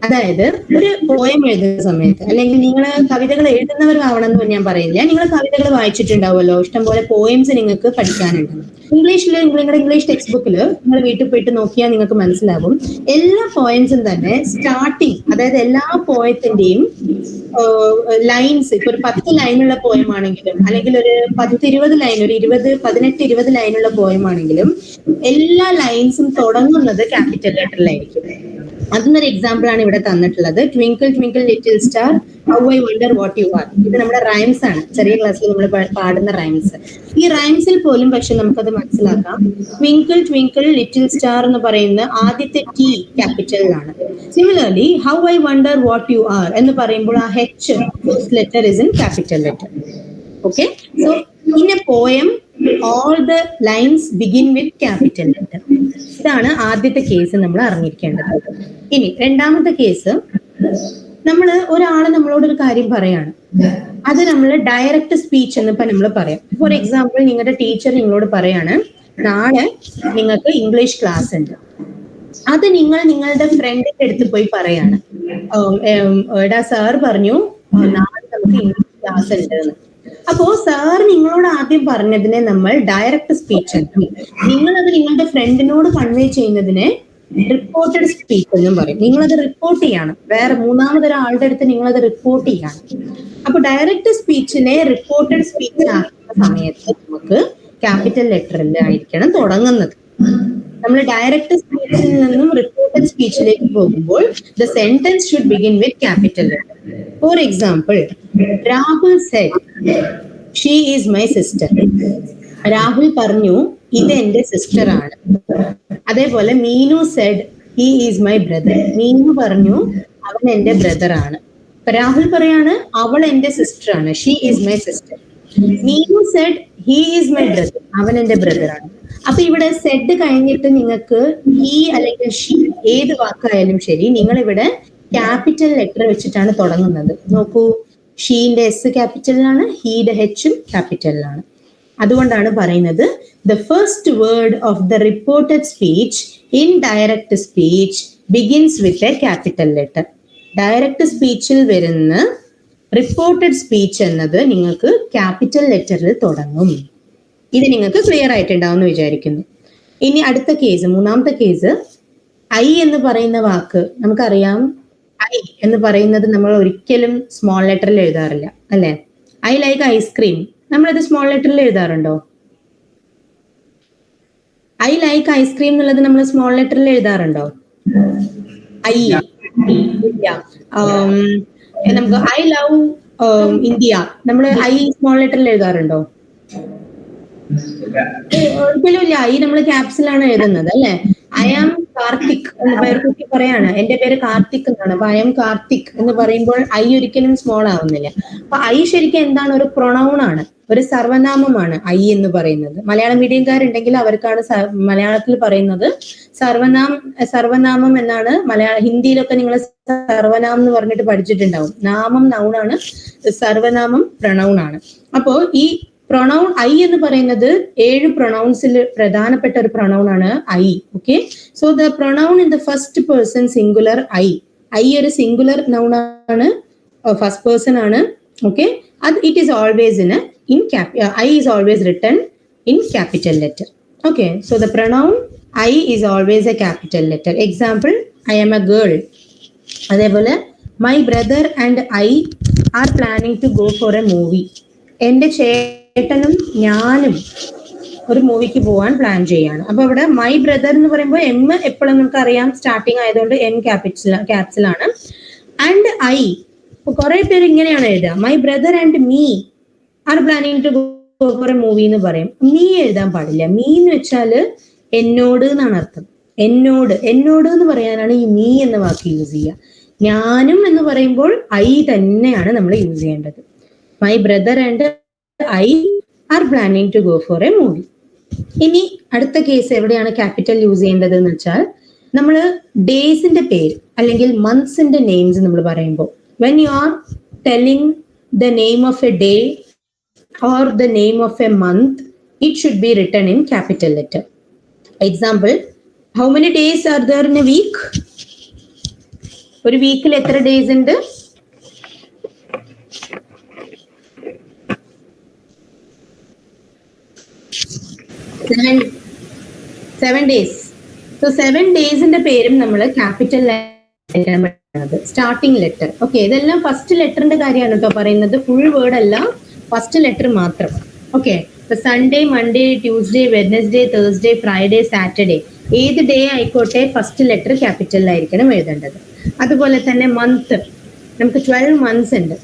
അതായത് ഒരു പോയം എഴുതുന്ന സമയത്ത്, അല്ലെങ്കിൽ നിങ്ങൾ കവിതകൾ എഴുതുന്നവരാവണം എന്ന് ഞാൻ പറയുന്നില്ല, നിങ്ങൾ കവിതകൾ വായിച്ചിട്ടുണ്ടാവുമല്ലോ, ഇഷ്ടംപോലെ പോയിംസ് നിങ്ങൾക്ക് പഠിക്കാനുണ്ട്. ഇംഗ്ലീഷിൽ നിങ്ങളുടെ ഇംഗ്ലീഷ് ടെക്സ്റ്റ് ബുക്കിൽ നിങ്ങൾ വീട്ടിൽ പോയിട്ട് നോക്കിയാൽ നിങ്ങൾക്ക് മനസ്സിലാവും, എല്ലാ പോയിംസും തന്നെ സ്റ്റാർട്ടിങ്, അതായത് എല്ലാ പോയത്തിന്റെയും ലൈൻസ്, ഇപ്പൊ ഒരു 10 ലൈനുള്ള പോയം ആണെങ്കിലും, അല്ലെങ്കിൽ ഒരു 10-20 ലൈൻ, ഒരു 18-20 ലൈനുള്ള പോയം ആണെങ്കിലും എല്ലാ ലൈൻസും തുടങ്ങുന്നത് ക്യാപിറ്റൽ ലെറ്ററിലായിരിക്കും. അതിനൊരു എക്സാമ്പിൾ ആണ് ഇവിടെ തന്നിട്ടുള്ളത്. Twinkle twinkle little star how I wonder what you R. ഇത് നമ്മുടെ റൈംസ് ആണ്, ചെറിയ ക്ലാസ്സിൽ നമ്മൾ പാടുന്ന റൈംസ്. ഈ റൈംസിൽ പോലും പക്ഷെ നമുക്കത് മനസ്സിലാക്കാം. ട്വിങ്കിൾ ട്വിങ്കിൾ ലിറ്റിൽ സ്റ്റാർ എന്ന് പറയുന്ന ആദ്യത്തെ ടി ക്യാപിറ്റലിലാണ്. Similarly how I wonder what you are എന്ന് പറയുമ്പോൾ ആ H first letter is in capital letter. Okay, so in a poem all the lines begin with capital letter. ഇതാണ് ആദ്യത്തെ കേസ് നമ്മൾ അറിഞ്ഞിരിക്കേണ്ടത്. ഇനി രണ്ടാമത്തെ കേസ്, ഒരാള് നമ്മളോട് ഒരു കാര്യം പറയാണ്, അത് നമ്മൾ ഡയറക്റ്റ് സ്പീച്ച് എന്നിപ്പോ നമ്മൾ പറയാം. ഫോർ എക്സാമ്പിൾ, നിങ്ങളുടെ ടീച്ചർ നിങ്ങളോട് പറയാണ്, നാളെ നിങ്ങൾക്ക് ഇംഗ്ലീഷ് ക്ലാസ് ഉണ്ട്. അത് നിങ്ങൾ നിങ്ങളുടെ ഫ്രണ്ടിന്റെ അടുത്ത് പോയി പറയാണ്, എടാ സാർ പറഞ്ഞു നാളെ നമുക്ക് ഇംഗ്ലീഷ് ക്ലാസ് ഉണ്ട് എന്ന്. അപ്പോ സാർ നിങ്ങളോട് ആദ്യം പറഞ്ഞതിനെ നമ്മൾ ഡയറക്റ്റ് സ്പീച്ച് എന്നും, നിങ്ങളത് നിങ്ങളുടെ ഫ്രണ്ടിനോട് കൺവേ ചെയ്യുന്നതിനെ റിപ്പോർട്ടഡ് സ്പീച്ച് എന്നും പറയും. നിങ്ങളത് റിപ്പോർട്ട് ചെയ്യണം, വേറെ മൂന്നാമതൊരാളുടെ അടുത്ത് നിങ്ങളത് റിപ്പോർട്ട് ചെയ്യണം. അപ്പൊ ഡയറക്റ്റ് സ്പീച്ചിനെ റിപ്പോർട്ടഡ് സ്പീച്ച് ആക്കുന്ന സമയത്ത് നമുക്ക് ക്യാപിറ്റൽ ലെറ്ററിൽ ആയിരിക്കണം തുടങ്ങുന്നത്. നമ്മൾ ഡയറക്റ്റ് സ്പീച്ചിൽ നിന്നും റിപ്പോർട്ടഡ് സ്പീച്ചിലേക്ക് പോകുമ്പോൾ the sentence should begin with capital letter. For example, Rahul said she is my sister. Rahul പറഞ്ഞു ഇത് എന്റെ സിസ്റ്റർ ആണ്. അതേപോലെ Meenu Z he is my brother. Meenu പറഞ്ഞു അവൻ എന്റെ ബ്രദർ ആണ്. രാഹുൽ പറയാണ് അവൾ എന്റെ സിസ്റ്റർ ആണ്, she is my sister. Neenu Z he is my brother, അവൻ എന്റെ ബ്രദർ ആണ്. അപ്പൊ ഇവിടെ സെഡ് കഴിഞ്ഞിട്ട് നിങ്ങൾക്ക് ഹി അല്ലെങ്കിൽ ഷീ ഏത് വാക്കായാലും ശരി, നിങ്ങൾ ഇവിടെ ക്യാപിറ്റൽ ലെറ്റർ വെച്ചിട്ടാണ് തുടങ്ങുന്നത്. നോക്കൂ, ഷീന്റെ എസ് ക്യാപിറ്റലിലാണ്, ഹീയുടെ എച്ചും ക്യാപിറ്റലിലാണ്. അതുകൊണ്ടാണ് പറയുന്നത് the first word of the reported speech in direct speech begins with a capital letter. Direct സ്പീച്ചിൽ വരുന്ന റിപ്പോർട്ടഡ് സ്പീച്ച് എന്നത് നിങ്ങൾക്ക് ക്യാപിറ്റൽ ലെറ്ററിൽ തുടങ്ങും. ഇത് നിങ്ങൾക്ക് ക്ലിയർ ആയിട്ടുണ്ടാവും എന്ന് വിചാരിക്കുന്നു. ഇനി അടുത്ത കേസ്, മൂന്നാമത്തെ കേസ്, ഐ എന്ന് പറയുന്ന വാക്ക് നമുക്കറിയാം. ഐ എന്ന് പറയുന്നത് നമ്മൾ ഒരിക്കലും സ്മോൾ ലെറ്ററിൽ എഴുതാറില്ല, അല്ലെ? ഐ ലൈക്ക് ഐസ്ക്രീം, നമ്മളത് സ്മോൾ ലെറ്ററിൽ എഴുതാറുണ്ടോ? ഐ ലൈക്ക് ഐസ്ക്രീം എന്നുള്ളത് നമ്മൾ സ്മോൾ ലെറ്ററിൽ എഴുതാറുണ്ടോ? ഐ ഇല്ല. നമുക്ക് ഐ ലവ് ഇന്ത്യ, നമ്മൾ ഐ സ്മോൾ ലെറ്ററിൽ എഴുതാറുണ്ടോ? ഒരിക്കലും ഇല്ല. ഐ നമ്മൾ ക്യാപ്സിലാണ് എഴുതുന്നത്, അല്ലെ? ഐ ആം കാർത്തിക് എന്ന് പേർക്കുട്ടി പറയാണ്, എന്റെ പേര് കാർത്തിക് എന്നാണ്. അപ്പൊ ഐ ആം കാർത്തിക് എന്ന് പറയുമ്പോൾ ഐ ഒരിക്കലും സ്മോൾ ആവുന്നില്ല. അപ്പൊ ഐ ശരിക്കും എന്താണ്? ഒരു പ്രൊണൗൺ ആണ്, ഒരു സർവനാമമാണ് ഐ എന്ന് പറയുന്നത്. മലയാളം മീഡിയംകാരുണ്ടെങ്കിൽ അവർക്കാണ് മലയാളത്തിൽ പറയുന്നത് സർവനാമം എന്നാണ്. ഹിന്ദിയിലൊക്കെ നിങ്ങൾ സർവനാമം എന്ന് പറഞ്ഞിട്ട് പഠിച്ചിട്ടുണ്ടാവും. നാമം നൗണാണ്, സർവനാമം പ്രൊണൗൺ ആണ്. അപ്പോ ഈ പ്രൊണൗൺ ഐ എന്ന് പറയുന്നത് 7 പ്രൊണൗൺസിൽ പ്രധാനപ്പെട്ട ഒരു പ്രൊണൗൺ ആണ് I. Okay, so the pronoun in the first person singular I. I ഒരു സിംഗുലർ നൗൺ ആണ്, ഫസ്റ്റ് പേഴ്സൺ ആണ്. ഓക്കെ, അത് it is always I is always written in capital letter. Okay, so the pronoun I is always a capital letter. Example, I am a girl. അതേപോലെ my brother and I are planning to go for a movie. എന്റെ ചേട്ടനും ഞാനും ഒരു മൂവിക്ക് പോവാൻ പ്ലാൻ ചെയ്യാണ്. അപ്പൊ ഇവിടെ മൈ ബ്രദർ എന്ന് പറയുമ്പോൾ എം എപ്പോഴും നമുക്ക് അറിയാം സ്റ്റാർട്ടിങ് ആയതുകൊണ്ട് എം ക്യാപ്സിലാണ്. ആൻഡ് ഐ, കുറെ പേര് ഇങ്ങനെയാണ് എഴുതുക, my brother and me are planning to go for a movie എന്ന് പറയും. മീ എഴുതാൻ പാടില്ല. മീ എന്ന് വെച്ചാല് എന്നോട് എന്നാണ് അർത്ഥം. എന്നോട് എന്ന് പറയാനാണ് ഈ മീ എന്ന വാക്ക് യൂസ് ചെയ്യുക. ഞാനും എന്ന് പറയുമ്പോൾ ഐ തന്നെയാണ് നമ്മൾ യൂസ് ചെയ്യേണ്ടത്. My brother and I are planning to go for a movie. ഇനി അടുത്ത കേസ് എവിടെയാണ് ക്യാപിറ്റൽ യൂസ് ചെയ്യേണ്ടത് എന്ന് വെച്ചാൽ, നമ്മൾ ഡേയ്സിന്റെ പേര് അല്ലെങ്കിൽ മന്ത്സിന്റെ നെയിംസ് നമ്മൾ പറയുമ്പോൾ, when you are telling the name of a day or the name of a month, it should be written in capital letter. Example, how many days are there in a week? ഒരു വീക്കിൽ എത്ര ഡേയ്സ് ഉണ്ട്? 7 days. So 7 ഡേയ്സിന്റെ പേരും നമ്മൾ capital letter, starting letter. Okay, ഇതെല്ലാം ഫസ്റ്റ് ലെറ്ററിന്റെ കാര്യമാണ് കേട്ടോ പറയുന്നത്, ഫുൾ വേർഡ് അല്ല, ഫസ്റ്റ് ലെറ്റർ മാത്രം. ഓക്കെ, ഇപ്പൊ Sunday, Monday, Tuesday, Wednesday, Thursday, Friday, Saturday, ഏത് ഡേ ആയിക്കോട്ടെ ഫസ്റ്റ് ലെറ്റർ ക്യാപിറ്റലിലായിരിക്കണം എഴുതേണ്ടത്. അതുപോലെ തന്നെ മന്ത്, നമുക്ക് 12 മന്ത്സ് ഉണ്ട്.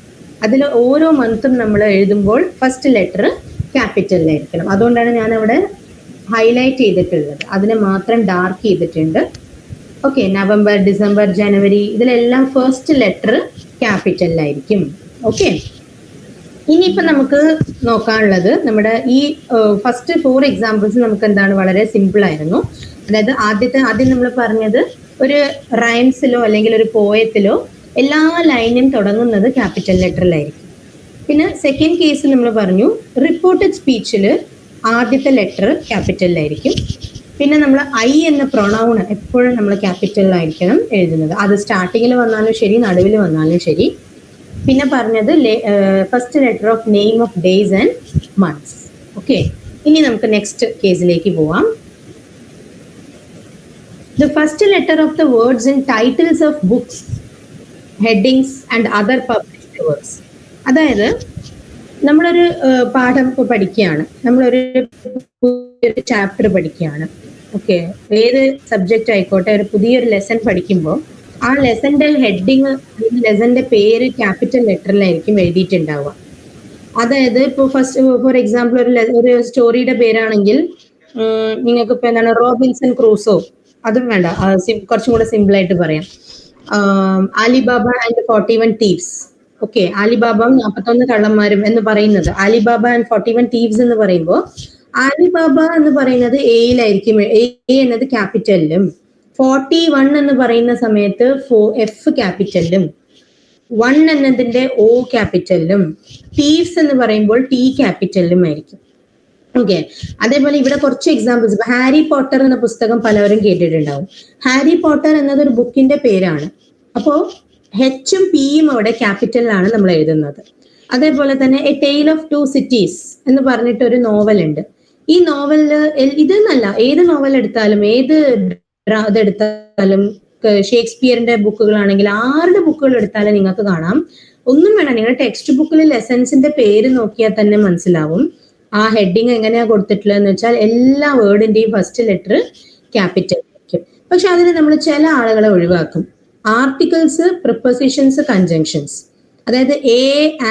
അതിൽ ഓരോ മന്തും നമ്മൾ എഴുതുമ്പോൾ ഫസ്റ്റ് ലെറ്റർ ക്യാപിറ്റലിലായിരിക്കണം. അതുകൊണ്ടാണ് ഞാൻ അവിടെ ഹൈലൈറ്റ് ചെയ്തിട്ടുള്ളത്, അതിനെ മാത്രം ഡാർക്ക് ചെയ്തിട്ടുണ്ട്. ഓക്കെ, നവംബർ, ഡിസംബർ, ജനുവരി, ഇതിലെല്ലാം ഫസ്റ്റ് ലെറ്റർ ക്യാപിറ്റലിലായിരിക്കും. ഓക്കെ, ഇനിയിപ്പോൾ നമുക്ക് നോക്കാനുള്ളത് നമ്മുടെ ഈ ഫസ്റ്റ് 4 എക്സാമ്പിൾസ് നമുക്ക് എന്താണ്, വളരെ സിമ്പിൾ ആയിരുന്നു. അതായത് ആദ്യം നമ്മൾ പറഞ്ഞത് ഒരു റൈംസിലോ അല്ലെങ്കിൽ ഒരു പോയത്തിലോ എല്ലാ ലൈനും തുടങ്ങുന്നത് ക്യാപിറ്റൽ ലെറ്ററിലായിരിക്കും. പിന്നെ സെക്കൻഡ് കേസിൽ നമ്മൾ പറഞ്ഞു റിപ്പോർട്ടഡ് സ്പീച്ചിൽ ആദ്യത്തെ ലെറ്റർ ക്യാപിറ്റലിലായിരിക്കും. പിന്നെ നമ്മൾ ഐ എന്ന പ്രൊണൗൺ എപ്പോഴും നമ്മൾ ക്യാപിറ്റലിലായിരിക്കണം എഴുതുന്നത്, അത് സ്റ്റാർട്ടിങ്ങിൽ വന്നാലും ശരി നടുവിൽ വന്നാലും ശരി. പിന്നെ പറഞ്ഞത് first letter of name of days and months. Okay, ഇനി നമുക്ക് നെക്സ്റ്റ് കേസിലേക്ക് പോവാം. The first letter of the words in titles of books, headings and other published works. അതായത് നമ്മളൊരു പാഠം പഠിക്കുകയാണ്, നമ്മളൊരു ചാപ്റ്റർ പഠിക്കുകയാണ്. ഓക്കെ, ഏത് സബ്ജക്റ്റ് ആയിക്കോട്ടെ, ഒരു പുതിയൊരു ലെസൺ പഠിക്കുമ്പോൾ ആ ലെസന്റെ ഹെഡിങ്, ലെസന്റെ പേര് ക്യാപിറ്റൽ ലെറ്ററിലായിരിക്കും എഴുതിയിട്ടുണ്ടാവുക. അതായത് ഇപ്പോൾ ഫസ്റ്റ് ഫോർ എക്സാമ്പിൾ ഒരു സ്റ്റോറിയുടെ പേരാണെങ്കിൽ നിങ്ങൾക്ക് ഇപ്പൊ എന്താണ് റോബിൻസൺ ക്രൂസോ, അതും വേണ്ട, കുറച്ചും കൂടെ സിമ്പിൾ ആയിട്ട് പറയാം. Alibaba and 41 thieves. ഓക്കെ, ആലിബാബയും 41 കള്ളന്മാരും എന്ന് പറയുന്നത്, ആലിബാബ ആൻഡ് 41 തീവ്സ് എന്ന് പറയുമ്പോൾ ആലിബാബ എന്ന് പറയുന്നത് എയിലായിരിക്കും, എ എന്നത് ക്യാപിറ്റലിലും 41 എന്ന് പറയുന്ന സമയത്ത് എഫ് ക്യാപിറ്റലിലും 1 എന്നതിന്റെ ഒ ക്യാപിറ്റലിലും തീവ്സ് എന്ന് പറയുമ്പോൾ ടി ക്യാപിറ്റലിലും ആയിരിക്കും. ഓക്കെ, അതേപോലെ ഇവിടെ കുറച്ച് എക്സാമ്പിൾസ്. ഇപ്പൊ ഹാരി പോട്ടർ എന്ന പുസ്തകം പലവരും കേട്ടിട്ടുണ്ടാവും. ഹാരി പോട്ടർ എന്നതൊരു ബുക്കിന്റെ പേരാണ്. അപ്പോ എച്ചും പിയും അവിടെ ക്യാപിറ്റലിലാണ് നമ്മൾ എഴുതുന്നത്. അതേപോലെ തന്നെ A tale of two cities എന്ന് പറഞ്ഞിട്ട് ഒരു നോവൽ ഉണ്ട്. ഈ നോവലില് ഇതെന്നല്ല, ഏത് നോവൽ എടുത്താലും, ഏത് ഇതെടുത്താലും, ഷേക്സ്പിയറിന്റെ ബുക്കുകളാണെങ്കിൽ ആരുടെ ബുക്കുകൾ എടുത്താലും നിങ്ങൾക്ക് കാണാം, ഒന്നും വേണം, നിങ്ങളുടെ ടെക്സ്റ്റ് ബുക്കിൽ ലെസൺസിന്റെ പേര് നോക്കിയാൽ തന്നെ മനസ്സിലാവും ആ ഹെഡിങ് എങ്ങനെയാ കൊടുത്തിട്ടുള്ളതെന്ന് വെച്ചാൽ എല്ലാ വേർഡിന്റെയും ഫസ്റ്റ് ലെറ്റർ ക്യാപിറ്റൽ ആയിരിക്കും. പക്ഷെ അതിന് നമ്മൾ ചില ആളുകളെ ഒഴിവാക്കും. ആർട്ടിക്കിൾസ്, പ്രിപ്പോസിഷൻസ്, കൺജങ്ഷൻസ്, അതായത് എ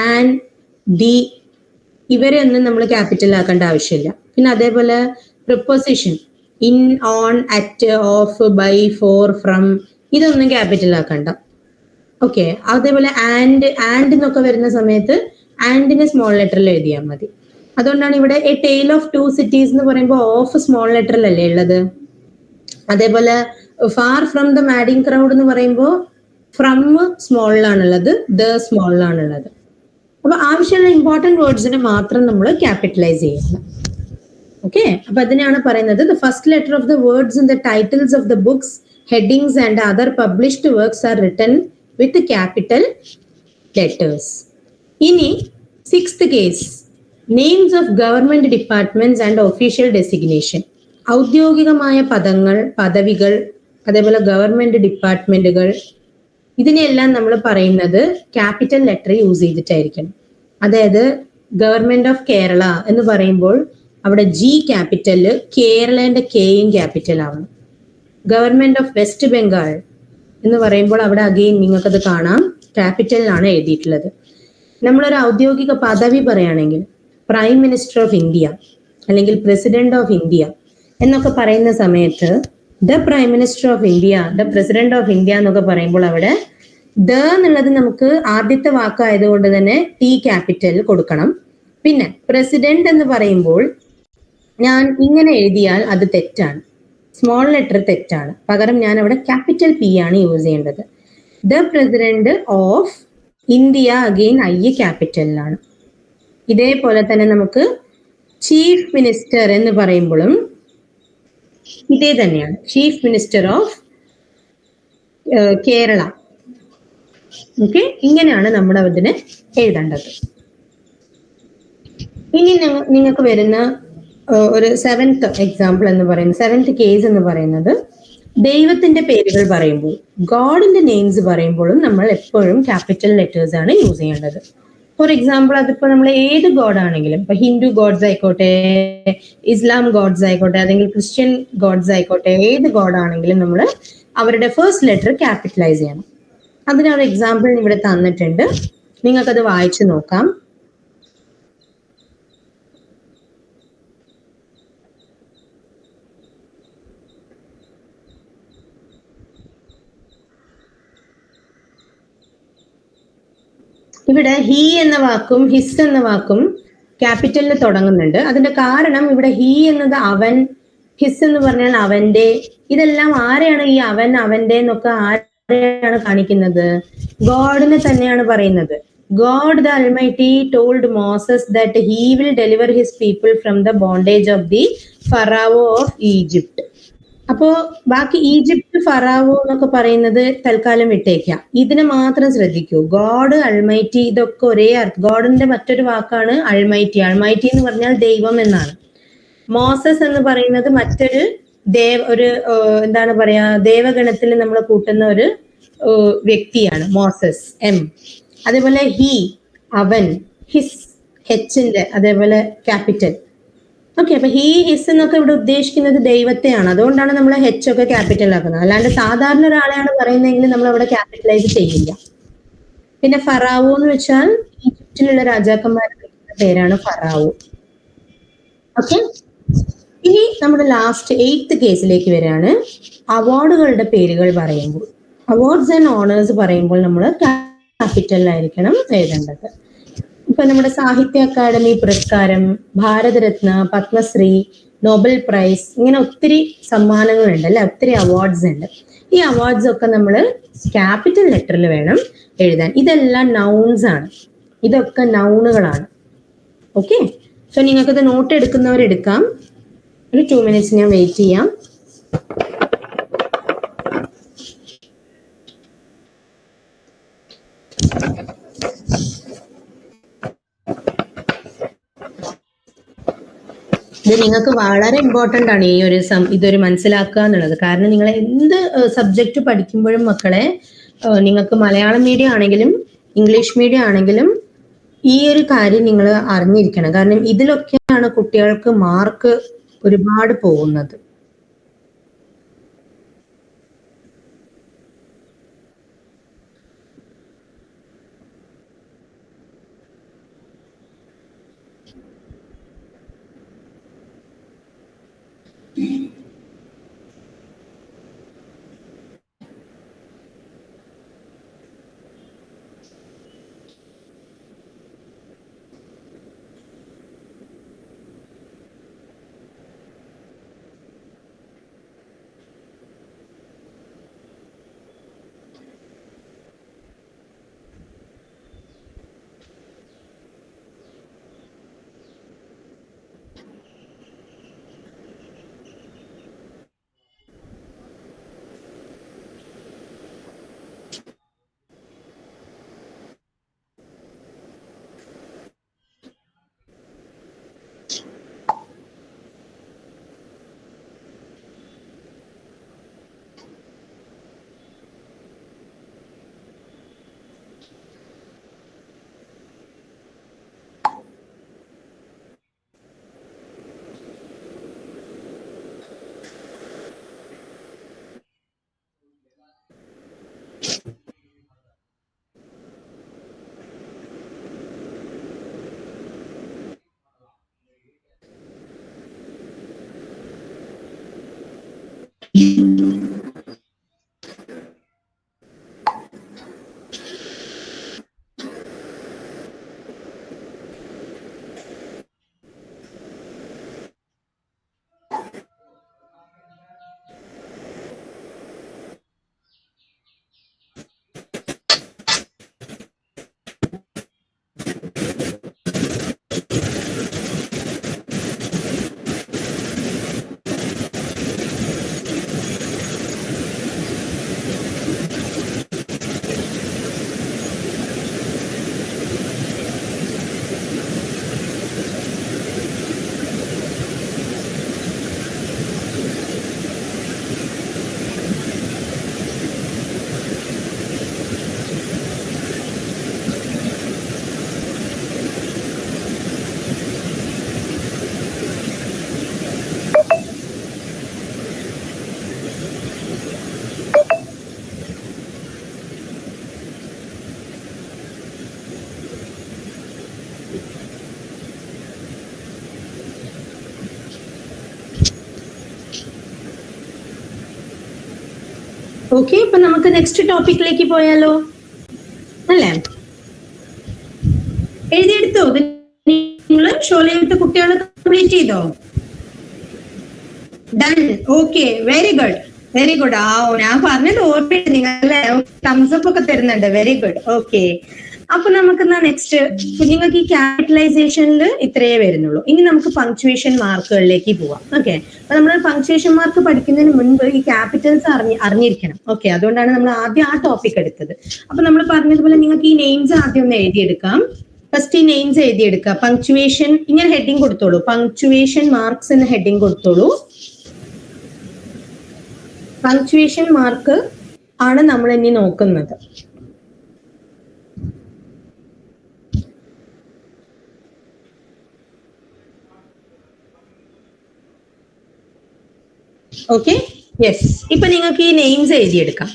ആൻഡ് ഡി ഇവരെ ഒന്നും നമ്മൾ ക്യാപിറ്റൽ ആക്കേണ്ട ആവശ്യമില്ല. പിന്നെ അതേപോലെ preposition in, on, at, of, by, for, from, ഇതൊന്നും ക്യാപിറ്റൽ ആക്കണ്ട. ഓക്കെ, അതേപോലെ ആൻഡ് എന്നൊക്കെ വരുന്ന സമയത്ത് ആൻഡിനെ സ്മോൾ ലെറ്ററിൽ എഴുതിയാൽ മതി. അതുകൊണ്ടാണ് ഇവിടെ A tale of two cities എന്ന് പറയുമ്പോൾ ഓഫ് സ്മോൾ ലെറ്ററിലല്ലേ ഉള്ളത്. അതേപോലെ far from the madding crowd എന്ന് പറയുമ്പോൾ ഫ്രം സ്മോളിലാണുള്ളത്, ദ സ്മോളിലാണുള്ളത്. അപ്പൊ ആവശ്യമുള്ള ഇമ്പോർട്ടന്റ് വേർഡ്സിന് മാത്രം നമ്മൾ ക്യാപിറ്റലൈസ് ചെയ്യണം. ഓക്കെ, അപ്പൊ അതിനാണ് പറയുന്നത് the first letter of the words in the titles of the books, headings and other published works R written with capital letters. ഇനി 6th case, names of government departments and official designation. ഔദ്യോഗികമായ പദങ്ങൾ, പദവികൾ, അതേപോലെ ഗവൺമെന്റ് ഡിപ്പാർട്ട്മെന്റുകൾ, ഇതിനെല്ലാം നമ്മൾ പറയുന്നത് ക്യാപിറ്റൽ ലെറ്റർ യൂസ് ചെയ്തിട്ടായിരിക്കണം. അതായത് ഗവൺമെന്റ് ഓഫ് കേരള എന്ന് പറയുമ്പോൾ അവിടെ ജി ക്യാപിറ്റല്, കേരളന്റെ കെയും ക്യാപിറ്റൽ ആവണം. ഗവൺമെന്റ് ഓഫ് വെസ്റ്റ് ബംഗാൾ എന്ന് പറയുമ്പോൾ അവിടെ അഗെയിൻ നിങ്ങൾക്കത് കാണാം, ക്യാപിറ്റലിലാണ് എഴുതിയിട്ടുള്ളത്. നമ്മളൊരു ഔദ്യോഗിക പദവി പറയുകയാണെങ്കിൽ പ്രൈം മിനിസ്റ്റർ ഓഫ് ഇന്ത്യ അല്ലെങ്കിൽ പ്രസിഡന്റ് ഓഫ് ഇന്ത്യ എന്നൊക്കെ പറയുന്ന സമയത്ത് the prime minister of India, the president of India എന്നൊക്കെ പറയുമ്പോൾ അവിടെ ദ എന്നുള്ളത് നമുക്ക് ആദ്യത്തെ വാക്കായതുകൊണ്ട് തന്നെ ടി ക്യാപിറ്റൽ കൊടുക്കണം. പിന്നെ പ്രസിഡന്റ് എന്ന് പറയുമ്പോൾ ഞാൻ ഇങ്ങനെ എഴുതിയാൽ അത് തെറ്റാണ്, സ്മോൾ ലെറ്റർ തെറ്റാണ്. പകരം ഞാൻ അവിടെ ക്യാപിറ്റൽ പി ആണ് യൂസ് ചെയ്യേണ്ടത്. The president of India again I ക്യാപിറ്റലിലാണ്. ഇതേപോലെ തന്നെ നമുക്ക് ചീഫ് മിനിസ്റ്റർ എന്ന് പറയുമ്പോഴും ഇതേ തന്നെയാണ്, chief minister of Kerala. Okay, ഇങ്ങനെയാണ് നമ്മൾ അതിനെ എഴുതേണ്ടത്. ഇനി നിങ്ങൾക്ക് വരുന്ന ഒരു 7th എക്സാമ്പിൾ എന്ന് പറയുന്നത്, 7th കേസ് എന്ന് പറയുന്നത് ദൈവത്തിന്റെ പേരുകൾ പറയുമ്പോൾ, ഗോഡിന്റെ നെയിംസ് പറയുമ്പോഴും നമ്മൾ എപ്പോഴും ക്യാപിറ്റൽ ലെറ്റേഴ്സ് ആണ് യൂസ് ചെയ്യേണ്ടത്. ഫോർ എക്സാമ്പിൾ, അതിപ്പോ നമ്മൾ ഏത് ഗോഡ് ആണെങ്കിലും, ഇപ്പൊ ഹിന്ദു ഗോഡ്സ് ആയിക്കോട്ടെ, ഇസ്ലാം ഗോഡ്സ് ആയിക്കോട്ടെ, അല്ലെങ്കിൽ ക്രിസ്ത്യൻ ഗോഡ്സ് ആയിക്കോട്ടെ, ഏത് ഗോഡ് ആണെങ്കിലും നമ്മൾ അവരുടെ ഫസ്റ്റ് ലെറ്റർ ക്യാപിറ്റലൈസ് ചെയ്യണം. അതിനൊരു എക്സാമ്പിൾ ഇവിടെ തന്നിട്ടുണ്ട്, നിങ്ങൾക്കത് വായിച്ചു നോക്കാം. ഇവിടെ ഹി എന്ന വാക്കും ഹിസ് എന്ന വാക്കും ക്യാപിറ്റലിൽ തുടങ്ങുന്നുണ്ട്. അതിന്റെ കാരണം ഇവിടെ ഹി എന്നത് അവൻ, ഹിസ് എന്ന് പറഞ്ഞാൽ അവന്റെ. ഇതെല്ലാം ആരെയാണ് ഈ അവൻ, അവന്റെ എന്നൊക്കെ ആരെയാണ് കാണിക്കുന്നത്? ഗോഡിനെ തന്നെയാണ് പറയുന്നത്. God the Almighty told Moses that he will deliver his people from the bondage of the Pharaoh of Egypt. അപ്പോ ബാക്കി ഈജിപ്ത്, ഫറാവോ എന്നൊക്കെ പറയുന്നത് തൽക്കാലം വിട്ടേക്കാം, ഇതിനെ മാത്രം ശ്രദ്ധിക്കൂ. ഗോഡ്, അൾമൈറ്റി, ഇതൊക്കെ ഒരേ അർത്ഥം. ഗോഡിന്റെ മറ്റൊരു വാക്കാണ് അൾമൈറ്റി. അൾമൈറ്റി എന്ന് പറഞ്ഞാൽ ദൈവം എന്നാണ്. മോസസ് എന്ന് പറയുന്നത് മറ്റൊരു എന്താണ് പറയാ, ദേവഗണത്തിൽ നമ്മൾ കൂട്ടുന്ന ഒരു വ്യക്തിയാണ് മോസസ്, എം. അതേപോലെ ഹി, അവൻ, ഹിസ്, ഹെച്ചിന്റെ അതേപോലെ ക്യാപിറ്റൽ. ഓക്കെ, അപ്പൊ ഹി, ഹിസ് എന്നൊക്കെ ഇവിടെ ഉദ്ദേശിക്കുന്നത് ദൈവത്തെയാണ്. അതുകൊണ്ടാണ് നമ്മൾ ഹെച്ച് ഒക്കെ ക്യാപിറ്റൽ ആക്കുന്നത്. അല്ലാണ്ട് സാധാരണ ഒരാളെയാണ് പറയുന്നതെങ്കിൽ നമ്മൾ അവിടെ ക്യാപിറ്റലൈസ് ചെയ്യില്ല. പിന്നെ ഫറാവോ എന്ന് വെച്ചാൽ ഈജിപ്തിലുള്ള രാജാക്കന്മാരുടെ പേരാണ് ഫറാവോ. ഓക്കെ, ഇനി നമ്മുടെ ലാസ്റ്റ് 8th കേസിലേക്ക് വരികയാണ്. അവാർഡുകളുടെ പേരുകൾ പറയുമ്പോൾ അവാർഡ്സ് ആൻഡ് ഓണേഴ്സ് പറയുമ്പോൾ നമ്മൾ ക്യാപിറ്റലിലായിരിക്കണം എഴുതേണ്ടത്. ഇപ്പൊ നമ്മുടെ സാഹിത്യ അക്കാദമി പുരസ്കാരം, ഭാരതരത്ന, പത്മശ്രീ, നോബൽ പ്രൈസ്, ഇങ്ങനെ ഒത്തിരി സമ്മാനങ്ങളുണ്ട് അല്ലെ, ഒത്തിരി അവാർഡ്സ് ഉണ്ട്. ഈ അവാർഡ്സ് ഒക്കെ നമ്മൾ ക്യാപിറ്റൽ ലെറ്ററിൽ വേണം എഴുതാൻ. ഇതെല്ലാം നൗൺസ് ആണ്, ഇതൊക്കെ നൗണുകളാണ്. ഓക്കെ, സോ നിങ്ങൾക്കത് നോട്ട് എടുക്കുന്നവരെടുക്കാം. ഒരു 2 minutes ഞാൻ വെയിറ്റ് ചെയ്യാം. ഇത് നിങ്ങൾക്ക് വളരെ ഇമ്പോർട്ടൻ്റ് ആണ്, ഈ ഒരു ഇതൊരു മനസ്സിലാക്കുക എന്നുള്ളത്. കാരണം നിങ്ങൾ എന്ത് സബ്ജക്റ്റ് പഠിക്കുമ്പോഴും മക്കളെ, നിങ്ങൾക്ക് മലയാളം മീഡിയം ആണെങ്കിലും ഇംഗ്ലീഷ് മീഡിയം ആണെങ്കിലും ഈ ഒരു കാര്യം നിങ്ങൾ അറിഞ്ഞിരിക്കണം. കാരണം ഇതിലൊക്കെയാണ് കുട്ടികൾക്ക് മാർക്ക് ഒരുപാട് പോകുന്നത്. ഓക്കെ, അപ്പൊ നമുക്ക് നെക്സ്റ്റ് ടോപ്പിക്കിലേക്ക് പോയാലോ, അല്ലേ? എഴുതിയെടുത്തോ? നിങ്ങൾ ഷോലയെടുത്ത കുട്ടികൾ കംപ്ലീറ്റ് ചെയ്തോ? Done. Okay, very good, very good. ആ, ഞാൻ പറഞ്ഞത് ഓർമ്മയുണ്ട്, നിങ്ങൾ തംസ് അപ്പ് ഒക്കെ തരുന്നുണ്ട്. Very good. ഓക്കെ, അപ്പൊ നമുക്ക് നെക്സ്റ്റ്, നിങ്ങൾക്ക് ഈ ക്യാപിറ്റലൈസേഷനിൽ ഇത്രയേ വരുന്നുള്ളൂ. ഇനി നമുക്ക് പങ്ക്ച്വേഷൻ മാർക്കുകളിലേക്ക് പോവാം. ഓക്കെ, അപ്പൊ നമ്മൾ പങ്ക്ച്വേഷൻ മാർക്ക് പഠിക്കുന്നതിന് മുൻപ് ഈ ക്യാപിറ്റൽസ് അറിഞ്ഞിരിക്കണം. ഓക്കെ, അതുകൊണ്ടാണ് നമ്മൾ ആദ്യം ആ ടോപ്പിക് എടുത്തത്. അപ്പൊ നമ്മൾ പറഞ്ഞതുപോലെ നിങ്ങൾക്ക് ഈ നെയിംസ് ആദ്യം ഒന്ന് എഴുതിയെടുക്കാം. ഫസ്റ്റ് ഈ നെയിംസ് എഴുതിയെടുക്കുക. പങ്ക്ച്വേഷൻ ഇങ്ങനെ ഹെഡിങ് കൊടുത്തോളൂ, പങ്ക്ച്വേഷൻ മാർക്സ് എന്ന് ഹെഡിങ് കൊടുത്തോളൂ. പങ്ക്ച്വേഷൻ മാർക്ക് ആണ് നമ്മൾ ഇനി നോക്കുന്നത്. Okay, yes. ഇപ്പൊ നിങ്ങൾക്ക് ഈ നെയിംസ് എഴുതിയെടുക്കാം.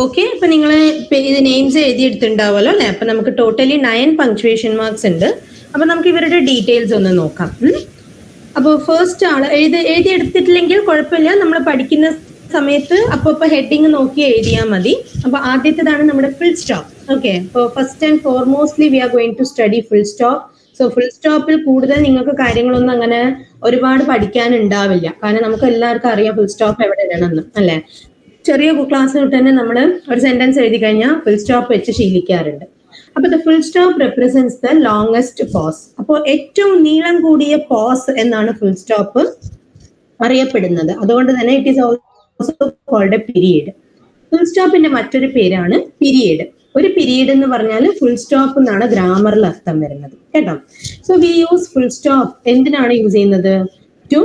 ഓക്കെ, അപ്പൊ നിങ്ങൾ ഇത് നെയിംസ് എഴുതിയെടുത്തിട്ടുണ്ടാവുമല്ലോ അല്ലെ? അപ്പൊ നമുക്ക് ടോട്ടലി 9 പങ്ക്ച്വേഷൻ മാർക്സ് ഉണ്ട്. അപ്പൊ നമുക്ക് ഇവരുടെ ഡീറ്റെയിൽസ് ഒന്ന് നോക്കാം. അപ്പോൾ ഫസ്റ്റ് ആള് എഴുതിയെടുത്തിട്ടില്ലെങ്കിൽ കുഴപ്പമില്ല, നമ്മൾ പഠിക്കുന്ന സമയത്ത് അപ്പൊ ഹെഡിങ് നോക്കി എഴുതിയാൽ മതി. അപ്പൊ ആദ്യത്തേതാണ് നമ്മുടെ ഫുൾ സ്റ്റോപ്പ്. ഓക്കെ, അപ്പോൾ first and foremostly we are going to study full stop. So full സ്റ്റോപ്പിൽ കൂടുതൽ നിങ്ങൾക്ക് കാര്യങ്ങളൊന്നും അങ്ങനെ ഒരുപാട് പഠിക്കാൻ ഉണ്ടാവില്ല, കാരണം നമുക്ക് എല്ലാവർക്കും അറിയാം ഫുൾ സ്റ്റോപ്പ് എവിടെ വേണമെന്ന് അല്ലെ. ചെറിയ ക്ലാസ് തൊട്ട് തന്നെ നമ്മൾ ഒരു സെന്റൻസ് എഴുതി കഴിഞ്ഞാൽ ഫുൾ സ്റ്റോപ്പ് വെച്ച് ശീലിക്കാറുണ്ട്. അപ്പൊ the full stop represents the longest pause. അപ്പോൾ ഏറ്റവും നീളം കൂടിയ പോസ് എന്നാണ് ഫുൾ സ്റ്റോപ്പ് അറിയപ്പെടുന്നത്. അതുകൊണ്ട് തന്നെ it is also called a period. Full സ്റ്റോപ്പിന്റെ മറ്റൊരു പേരാണ് പീരീഡ്. ഒരു പീരീഡ് എന്ന് പറഞ്ഞാൽ ഫുൾ സ്റ്റോപ്പ് എന്നാണ് ഗ്രാമറിൽ അർത്ഥം വരുന്നത് കേട്ടോ. So we use full stop എന്തിനാണ് യൂസ് ചെയ്യുന്നത്? To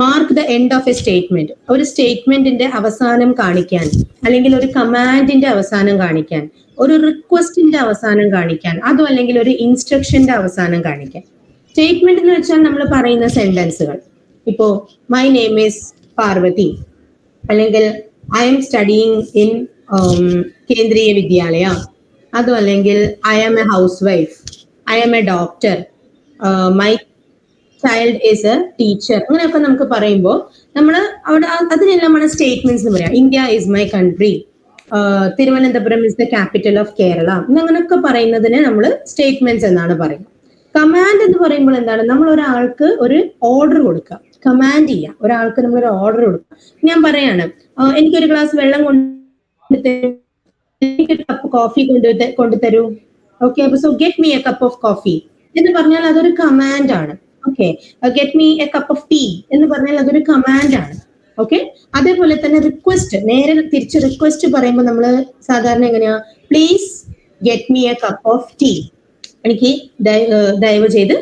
mark the end of a statement. ഒരു സ്റ്റേറ്റ്മെന്റിന്റെ അവസാനം കാണിക്കാൻ, അല്ലെങ്കിൽ ഒരു കമാൻഡിന്റെ അവസാനം കാണിക്കാൻ, ഒരു റിക്വസ്റ്റിന്റെ അവസാനം കാണിക്കാൻ, അതും അല്ലെങ്കിൽ ഒരു ഇൻസ്ട്രക്ഷന്റെ അവസാനം കാണിക്കാൻ. സ്റ്റേറ്റ്മെന്റ് എന്ന് വെച്ചാൽ നമ്മൾ പറയുന്ന സെന്റൻസുകൾ. ഇപ്പോ മൈ നെയിം ഈസ് പാർവതി, അല്ലെങ്കിൽ I am studying in Kendriya Vidyalaya, അതും അല്ലെങ്കിൽ I am a house wife, I am a doctor, my child is a teacher. അങ്ങനെയൊക്കെ നമുക്ക് പറയുമ്പോൾ നമ്മൾ അവിടെ അതിനെല്ലാമാണ് സ്റ്റേറ്റ്മെന്റ്സ് എന്ന് പറയാം. India is my country, Thiruvananthapuram is the capital of Kerala എന്നങ്ങനെയൊക്കെ പറയുന്നതിനെ നമ്മൾ സ്റ്റേറ്റ്മെന്റ്സ് എന്നാണ് പറയുന്നത്. കമാൻഡ് എന്ന് പറയുമ്പോൾ എന്താണ്? നമ്മൾ ഒരാൾക്ക് ഒരു ഓർഡർ കൊടുക്കുക, കമാൻഡ് ചെയ്യുക. ഒരാൾക്ക് നമ്മൾ ഒരു ഓർഡർ കൊടുക്കുക. ഞാൻ പറയാണ്, എനിക്കൊരു ഗ്ലാസ് വെള്ളം കൊണ്ടുതരൂ, എനിക്കൊരു കപ്പ് കോഫി കൊണ്ടുതരൂ. ഓക്കെ, അപ്പൊ so get me a cup of coffee എന്ന് പറഞ്ഞാൽ അതൊരു കമാൻഡ് ആണ്. Okay, get me a cup of tea എന്ന് പറഞ്ഞാൽ അതൊരു കമാൻഡ് ആണ്. ഓക്കെ, അതേപോലെ തന്നെ റിക്വസ്റ്റ്, നേരെ തിരിച്ച് റിക്വസ്റ്റ് പറയുമ്പോൾ നമ്മൾ സാധാരണ എങ്ങനെയാ? Please get me a cup of tea, എനിക്ക് ദയവ് ചെയ്ത്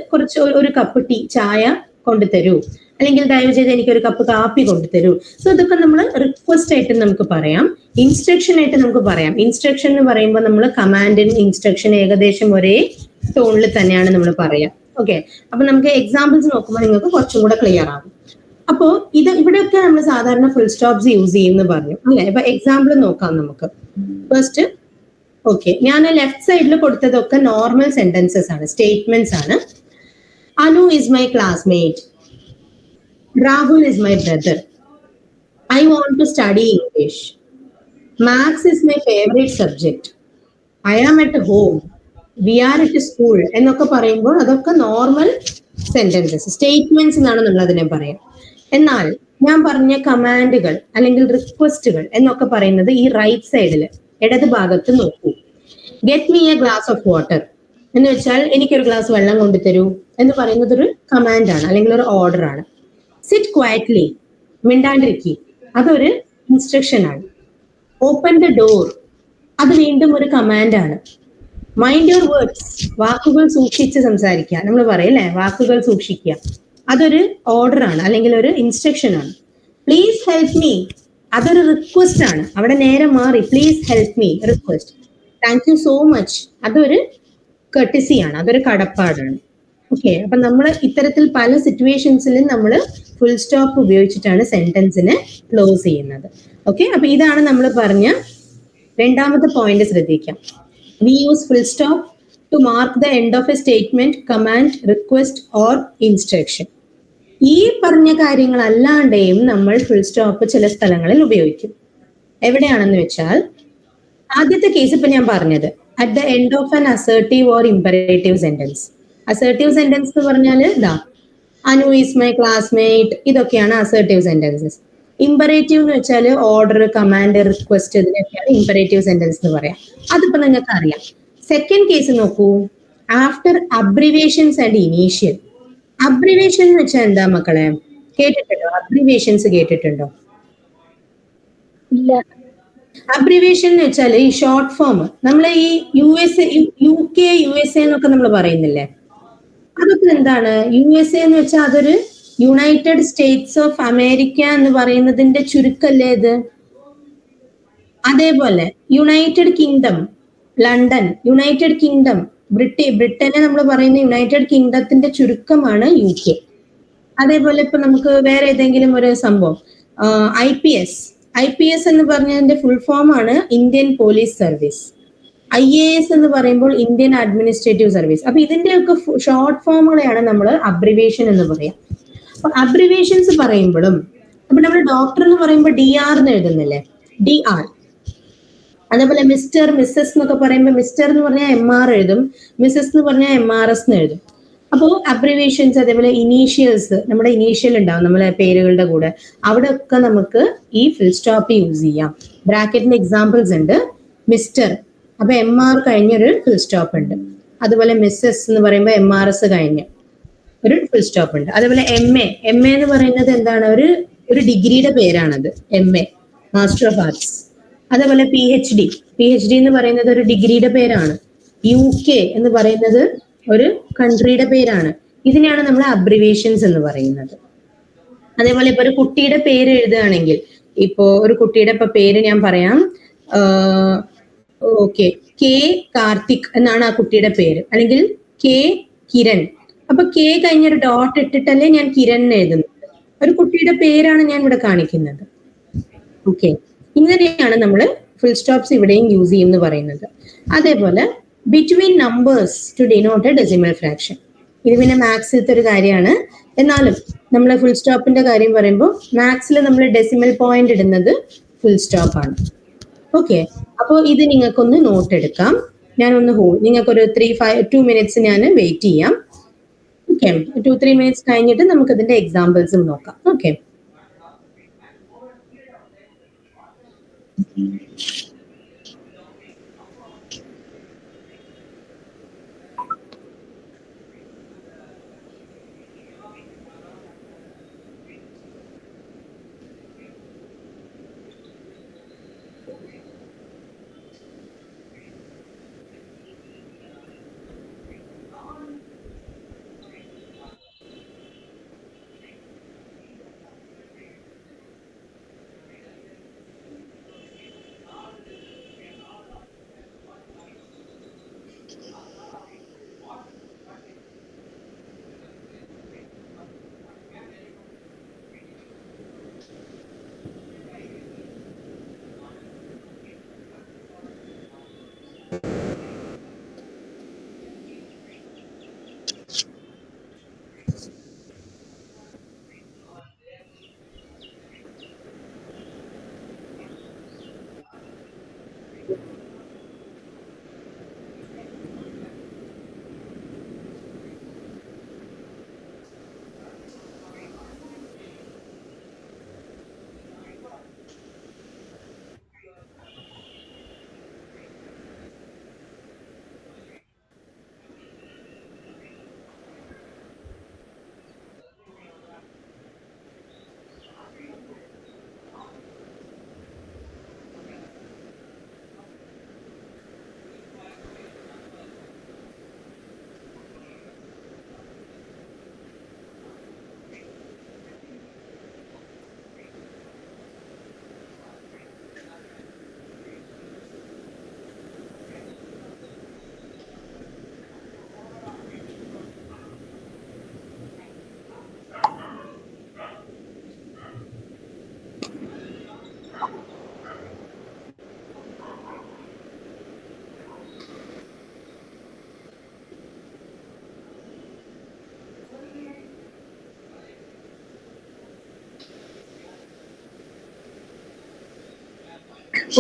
ഒരു കപ്പ് ടീ, ചായ കൊണ്ടുതരൂ, അല്ലെങ്കിൽ ദയവ് ചെയ്ത് എനിക്ക് ഒരു കപ്പ് കാപ്പി കൊണ്ടുതരൂ. സോ ഇതൊക്കെ നമ്മൾ റിക്വസ്റ്റ് ആയിട്ട് നമുക്ക് പറയാം, ഇൻസ്ട്രക്ഷൻ ആയിട്ട് നമുക്ക് പറയാം. ഇൻസ്ട്രക്ഷൻ എന്ന് പറയുമ്പോൾ നമ്മൾ കമാൻഡിനും ഇൻസ്ട്രക്ഷൻ ഏകദേശം ഒരേ ടോണിൽ തന്നെയാണ് നമ്മൾ പറയാം. ഓക്കെ, അപ്പൊ നമുക്ക് എക്സാമ്പിൾസ് നോക്കുമ്പോൾ നിങ്ങൾക്ക് കുറച്ചും കൂടെ ക്ലിയർ ആകും. അപ്പോ ഇവിടെയൊക്കെ നമ്മൾ സാധാരണ ഫുൾ സ്റ്റോപ്സ് യൂസ് ചെയ്യുമെന്ന് പറഞ്ഞു അല്ലെ. അപ്പൊ എക്സാമ്പിൾ നോക്കാം നമുക്ക്. ഫസ്റ്റ്, ഓക്കെ, ഞാൻ ലെഫ്റ്റ് സൈഡിൽ കൊടുത്തതൊക്കെ നോർമൽ സെന്റൻസസ് ആണ്, സ്റ്റേറ്റ്മെന്റ്സ് ആണ്. Anu is my classmate, Rahul is my brother, I want to study English, maths is my favourite subject, I am at home, we are at school എന്നൊക്കെ പറയുമ്പോൾ അതൊക്കെ നോർമൽ സെന്റൻസസ്, സ്റ്റേറ്റ്മെന്റ്സ് എന്നാണ് നമ്മൾ അതിനെ പറയാം. എന്നാൽ ഞാൻ പറഞ്ഞ കമാൻഡുകൾ അല്ലെങ്കിൽ റിക്വസ്റ്റുകൾ എന്നൊക്കെ പറയുന്നത് ഈ റൈറ്റ് സൈഡിൽ ഇടത് ഭാഗത്ത് നോക്കൂ. Get me A glass of water എന്ന് വെച്ചാൽ എനിക്കൊരു ഗ്ലാസ് വെള്ളം കൊണ്ടുതരൂ എന്ന് പറയുന്നത് ഒരു കമാൻഡാണ് അല്ലെങ്കിൽ ഒരു ഓർഡർ ആണ്. സിറ്റ് ക്വയറ്റ്ലി, മിണ്ടാണ്ടിരിക്കുക, അതൊരു ഇൻസ്ട്രക്ഷൻ ആണ്. ഓപ്പൺ ദ ഡോർ, അത് വീണ്ടും ഒരു കമാൻഡാണ്. മൈൻഡ് യുവർ വേർഡ്സ്, വാക്കുകൾ സൂക്ഷിച്ച് സംസാരിക്കുക, നമ്മൾ പറയും അല്ലെ, വാക്കുകൾ സൂക്ഷിക്കുക, അതൊരു ഓർഡർ ആണ് അല്ലെങ്കിൽ ഒരു ഇൻസ്ട്രക്ഷൻ ആണ്. പ്ലീസ് ഹെൽപ്പ് മീ, അതൊരു റിക്വസ്റ്റ് ആണ്. അവിടെ നേരെ മാറി, please help me, request. Thank you so much, അതൊരു കർട്ടിസി ആണ്, അതൊരു കടപ്പാടാണ്. ഓക്കെ, അപ്പൊ നമ്മൾ ഇത്തരത്തിൽ പല സിറ്റുവേഷൻസിലും നമ്മൾ ഫുൾ സ്റ്റോപ്പ് ഉപയോഗിച്ചിട്ടാണ് സെന്റൻസിനെ ക്ലോസ് ചെയ്യുന്നത്. ഓക്കെ, അപ്പൊ ഇതാണ് നമ്മൾ പറഞ്ഞ രണ്ടാമത്തെ പോയിന്റ്. ശ്രദ്ധിക്കാം, we use full stop to mark the end of a statement, command, request or instruction. ഈ പറഞ്ഞ കാര്യങ്ങളല്ലാണ്ടെയും നമ്മൾ ഫുൾ സ്റ്റോപ്പ് ചില സ്ഥലങ്ങളിൽ ഉപയോഗിക്കും. എവിടെയാണെന്ന് വെച്ചാൽ, ആദ്യത്തെ കേസ് ഇപ്പൊ ഞാൻ പറഞ്ഞത് at the end of an assertive or imperative sentence. Assertive sentence എന്ന് പറഞ്ഞാൽ ഇതാ, അനു ഈസ് മൈ ക്ലാസ്മേറ്റ്, ഇതൊക്കെയാണ് അസേർട്ടീവ് സെന്റൻസസ്. ഇമ്പറേറ്റീവ് എന്ന് വെച്ചാൽ ഓർഡർ, കമാൻഡ്, റിക്വസ്റ്റ്, ഇതിനൊക്കെയാണ് ഇമ്പറേറ്റീവ് സെന്റൻസ് എന്ന് പറയാം. അതിപ്പോ നിങ്ങൾക്ക് അറിയാം. സെക്കൻഡ് കേസ് നോക്കൂ, after abbreviations and initial. Abbreviation എന്ന് വെച്ചാൽ എന്താ മക്കളെ? കേട്ടിട്ടുണ്ടോ? അബ്രിവേഷൻസ് കേട്ടിട്ടുണ്ടോ? ഇല്ല. അബ്രിവേഷൻ എന്ന് വെച്ചാൽ ഈ ഷോർട്ട് ഫോം, നമ്മൾ ഈ UK USA എന്നൊക്കെ നമ്മൾ പറയുന്നില്ലേ, അതൊക്കെ എന്താണ്? USA എന്ന് വെച്ചാൽ അതൊരു യുണൈറ്റഡ് സ്റ്റേറ്റ്സ് ഓഫ് അമേരിക്ക എന്ന് പറയുന്നതിന്റെ ചുരുക്കല്ലേ ഇത്? അതേപോലെ United Kingdom, London, United Kingdom, ബ്രിട്ടനെ നമ്മൾ പറയുന്ന യുണൈറ്റഡ് കിങ്ഡത്തിന്റെ ചുരുക്കമാണ് UK. അതേപോലെ ഇപ്പൊ നമുക്ക് വേറെ ഏതെങ്കിലും ഒരു സംഭവം, IPS, IPS എന്ന് പറഞ്ഞതിന്റെ ഫുൾ ഫോം ആണ് ഇന്ത്യൻ പോലീസ് സർവീസ്. IAS എന്ന് പറയുമ്പോൾ ഇന്ത്യൻ അഡ്മിനിസ്ട്രേറ്റീവ് സർവീസ്. അപ്പൊ ഇതിന്റെയൊക്കെ ഷോർട്ട് ഫോമുകളെയാണ് നമ്മൾ അബ്രിവേഷൻ എന്ന് പറയാം. അപ്പൊ അബ്രിവേഷൻസ് പറയുമ്പോഴും അപ്പൊ നമ്മൾ ഡോക്ടർ എന്ന് പറയുമ്പോൾ DR എന്ന് എഴുതുന്നില്ലേ, DR. അതേപോലെ മിസ്റ്റർ, മിസ്സസ് എന്നൊക്കെ പറയുമ്പോൾ മിസ്റ്റർ എന്ന് പറഞ്ഞാൽ MR എഴുതും, മിസ്സസ് എന്ന് പറഞ്ഞാൽ MRS എന്ന് എഴുതും. അപ്പോൾ അബ്രിവേഷൻസ്, അതേപോലെ ഇനീഷ്യൽസ്, നമ്മുടെ ഇനീഷ്യൽ ഉണ്ടാവും നമ്മളെ പേരുകളുടെ കൂടെ, അവിടെ ഒക്കെ നമുക്ക് ഈ ഫുൾ സ്റ്റോപ്പ് യൂസ് ചെയ്യാം. ബ്രാക്കറ്റിന്റെ എക്സാമ്പിൾസ് ഉണ്ട്. മിസ്റ്റർ, അപ്പൊ MR കഴിഞ്ഞൊരു ഫുൾ സ്റ്റോപ്പ് ഉണ്ട്. അതുപോലെ മിസ്സസ് എന്ന് പറയുമ്പോൾ MRS കഴിഞ്ഞ് ഒരു ഫുൾ സ്റ്റോപ്പ് ഉണ്ട്. അതുപോലെ MA എന്ന് പറയുന്നത് എന്താണ്, ഒരു ഡിഗ്രിയുടെ പേരാണത്, MA മാസ്റ്റർ ഓഫ് ആർട്സ്. അതേപോലെ PhD എന്ന് പറയുന്നത് ഒരു ഡിഗ്രിയുടെ പേരാണ്. UK എന്ന് പറയുന്നത് ഒരു കൺട്രിയുടെ പേരാണ്. ഇതിനെയാണ് നമ്മൾ അബ്രിവേഷൻസ് എന്ന് പറയുന്നത്. അതേപോലെ ഇപ്പൊ ഒരു കുട്ടിയുടെ പേര് എഴുതുകയാണെങ്കിൽ, ഇപ്പോ ഒരു കുട്ടിയുടെ ഇപ്പൊ പേര് ഞാൻ പറയാം, ഓക്കെ, K കാർത്തിക് എന്നാണ് ആ കുട്ടിയുടെ പേര്, അല്ലെങ്കിൽ K കിരൺ. അപ്പൊ K കഴിഞ്ഞൊരു ഡോട്ട് ഇട്ടിട്ടല്ലേ ഞാൻ കിരൺ എഴുതുന്നത്. ഒരു കുട്ടിയുടെ പേരാണ് ഞാൻ ഇവിടെ കാണിക്കുന്നത്. ഓക്കെ, ഇങ്ങനെയാണ് നമ്മൾ ഫുൾ സ്റ്റോപ്സ് ഇവിടെയും യൂസ് ചെയ്യും എന്ന് പറയുന്നത്. അതേപോലെ between numbers to denote a decimal fraction. ഇത് പിന്നെ മാത്സിലത്തെ ഒരു കാര്യമാണ്. എന്നാലും നമ്മൾ ഫുൾ സ്റ്റോപ്പിന്റെ കാര്യം പറയുമ്പോൾ മാത്സിൽ നമ്മൾ ഡെസിമൽ പോയിന്റ് ഇടുന്നത് ഫുൾ സ്റ്റോപ്പ് ആണ്. ഓക്കെ, അപ്പോൾ ഇത് നിങ്ങൾക്കൊന്ന് നോട്ട് എടുക്കാം. ഞാനൊന്ന് നിങ്ങൾക്കൊരു 2 മിനിറ്റ്സ് ഞാൻ വെയിറ്റ് ചെയ്യാം. ഓക്കെ, 2-3 മിനിറ്റ്സ് കഴിഞ്ഞിട്ട് നമുക്ക് ഇതിന്റെ എക്സാമ്പിൾസും നോക്കാം. ഓക്കെ,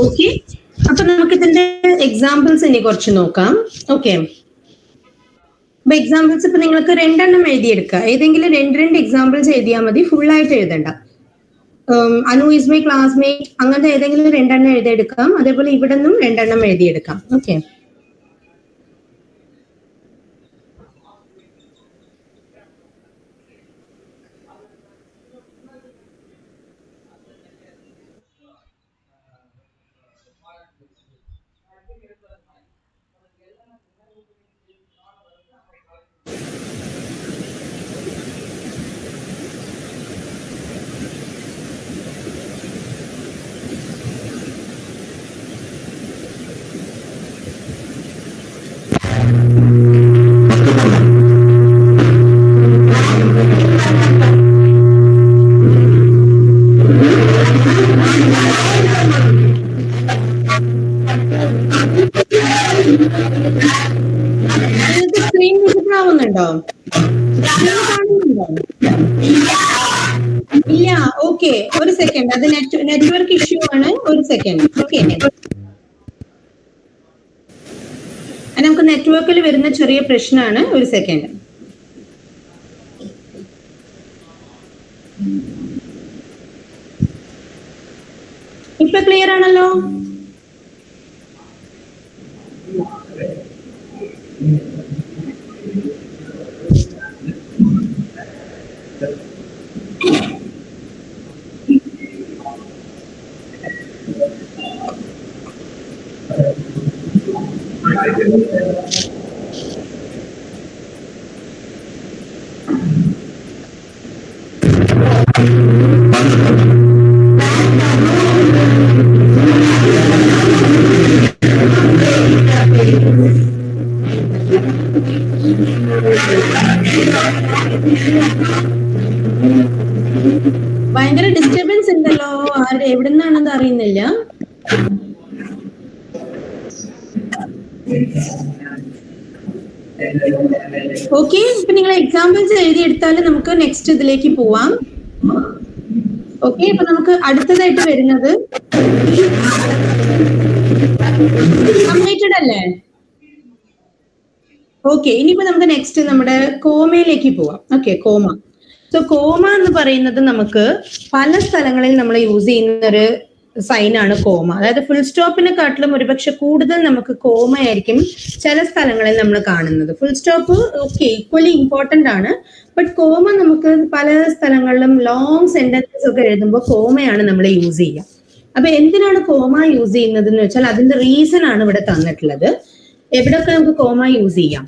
ഓക്കെ, അപ്പൊ നമുക്ക് ഇതിന്റെ എക്സാമ്പിൾസ് ഇനി കുറച്ച് നോക്കാം. ഓക്കെ, അപ്പൊ എക്സാമ്പിൾസ് ഇപ്പൊ നിങ്ങൾക്ക് 2 എണ്ണം എഴുതിയെടുക്കുക. ഏതെങ്കിലും 2 എക്സാമ്പിൾസ് എഴുതിയാൽ മതി, ഫുൾ ആയിട്ട് എഴുതണ്ട. അനു ഈസ് മൈ ക്ലാസ്മേറ്റ്, അങ്ങനത്തെ ഏതെങ്കിലും 2 എണ്ണം എഴുതിയെടുക്കാം. അതേപോലെ ഇവിടെ നിന്നും 2 എണ്ണം എഴുതിയെടുക്കാം. ഓക്കെ, നിങ്ങൾക്ക് സ്ക്രീൻ വിസിബിൾ ആവുന്നുണ്ടോ? കാണുന്നുണ്ടോ? ഇല്ല. ഓക്കെ, ഒരു സെക്കൻഡ്, അത് നെറ്റ്വർക്ക് ഇഷ്യൂ ആണ്. ഒരു സെക്കൻഡ്. ഓക്കെ, നമുക്ക് നെറ്റ്വർക്കിൽ വരുന്ന ചെറിയ പ്രശ്നമാണ്. ഒരു സെക്കൻഡ്. ഇപ്പൊ ക്ലിയർ ആണല്ലോ? ഭയങ്കര ഡിസ്റ്റർബൻസ് ഉണ്ടല്ലോ. ആരുടെ എവിടുന്നാണെന്ന് അറിയുന്നില്ല. ഓക്കെ, ഇപ്പൊ നിങ്ങൾ എക്സാമ്പിൾസ് എഴുതിയെടുത്താൽ നമുക്ക് നെക്സ്റ്റ് ഇതിലേക്ക് പോവാം. ഓക്കെ, അപ്പൊ നമുക്ക് അടുത്തതായിട്ട് വരുന്നത് കംപ്ലീറ്റഡ് അല്ലേ? ഓക്കെ, ഇനിയിപ്പോ നമുക്ക് നെക്സ്റ്റ് നമ്മുടെ കോമയിലേക്ക് പോവാം. Okay, comma. സോ കോമ എന്ന് പറയുന്നത് നമുക്ക് പല സ്ഥലങ്ങളിൽ നമ്മൾ യൂസ് ചെയ്യുന്ന ഒരു സൈൻ ആണ് കോമ. അതായത് ഫുൾ സ്റ്റോപ്പിനെക്കാട്ടിലും ഒരുപക്ഷെ കൂടുതൽ നമുക്ക് കോമ ആയിരിക്കും ചില സ്ഥലങ്ങളിൽ നമ്മൾ കാണുന്നത്. Full stop okay equally important ആണ്, ബട്ട് കോമ നമുക്ക് പല സ്ഥലങ്ങളിലും ലോങ് സെന്റൻസസ് ഒക്കെ എഴുതുമ്പോൾ കോമയാണ് നമ്മൾ യൂസ് ചെയ്യുക. അപ്പൊ എന്തിനാണ് കോമ യൂസ് ചെയ്യുന്നത് എന്ന് വെച്ചാൽ അതിന്റെ റീസൺ ആണ് ഇവിടെ തന്നിട്ടുള്ളത്. എവിടെയൊക്കെ നമുക്ക് കോമ യൂസ് ചെയ്യാം?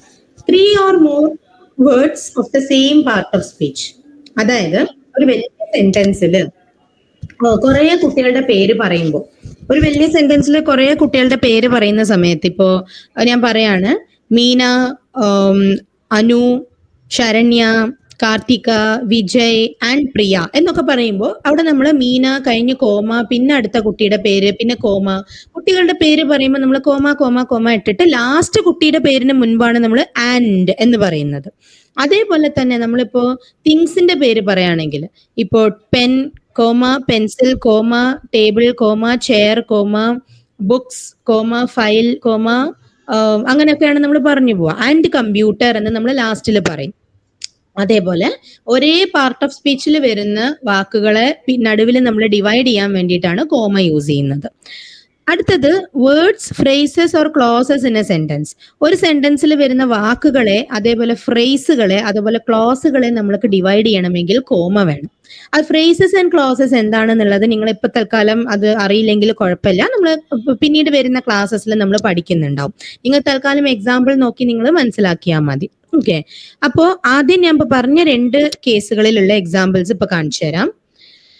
3 or more words of the same part of speech. അതായത് ഒരു വലിയ സെന്റൻസിൽ കുറെ കുട്ടികളുടെ പേര് പറയുമ്പോൾ, ഒരു വലിയ സെന്റൻസിൽ കുറെ കുട്ടികളുടെ പേര് പറയുന്ന സമയത്ത്, ഇപ്പോ ഞാൻ പറയാണ് മീന, അനു, ശരണ്യ, കാർത്തിക, വിജയ് ആൻഡ് പ്രിയ എന്നൊക്കെ പറയുമ്പോൾ അവിടെ നമ്മൾ മീന കഴിഞ്ഞ് കോമ, പിന്നെ അടുത്ത കുട്ടിയുടെ പേര്, പിന്നെ കോമ. കുട്ടികളുടെ പേര് പറയുമ്പോൾ നമ്മൾ കോമ കോമ കോമ ഇട്ടിട്ട് ലാസ്റ്റ് കുട്ടിയുടെ പേരിന് മുൻപാണ് നമ്മൾ ആൻഡ് എന്ന് പറയുന്നത്. അതേപോലെ തന്നെ നമ്മളിപ്പോ തിങ്സിന്റെ പേര് പറയുകയാണെങ്കിൽ ഇപ്പോ pen comma, pencil comma, table comma, chair comma, books comma, file comma, അങ്ങനെയൊക്കെയാണ് നമ്മൾ പറഞ്ഞു പോവുക. ആൻഡ് കമ്പ്യൂട്ടർ എന്ന് നമ്മൾ ലാസ്റ്റിൽ പറയും. അതേപോലെ ഒരേ പാർട്ട് ഓഫ് സ്പീച്ചിൽ വരുന്ന വാക്കുകളെ നടുവിൽ നമ്മൾ ഡിവൈഡ് ചെയ്യാൻ വേണ്ടിയിട്ടാണ് കോമ യൂസ് ചെയ്യുന്നത്. അടുത്തത് words, phrases or clauses in a sentence. ഒരു സെന്റൻസിൽ വരുന്ന വാക്കുകളെ, അതേപോലെ ഫ്രേസുകളെ, അതേപോലെ ക്ലോസുകളെ നമ്മൾക്ക് ഡിവൈഡ് ചെയ്യണമെങ്കിൽ കോമ വേണം. അത് ഫ്രേസസ് ആൻഡ് ക്ലോസസ് എന്താണെന്നുള്ളത് നിങ്ങൾ ഇപ്പൊ തൽക്കാലം അത് അറിയില്ലെങ്കിൽ കുഴപ്പമില്ല, നമ്മൾ പിന്നീട് വരുന്ന ക്ലാസ്സസിൽ നമ്മൾ പഠിക്കുന്നുണ്ടാവും. നിങ്ങൾ തൽക്കാലം എക്സാമ്പിൾ നോക്കി നിങ്ങൾ മനസ്സിലാക്കിയാൽ മതി. ഓക്കെ, അപ്പോ ആദ്യം ഞാൻ ഇപ്പൊ പറഞ്ഞ 2 കേസുകളിലുള്ള എക്സാമ്പിൾസ് ഇപ്പൊ കാണിച്ചു തരാം.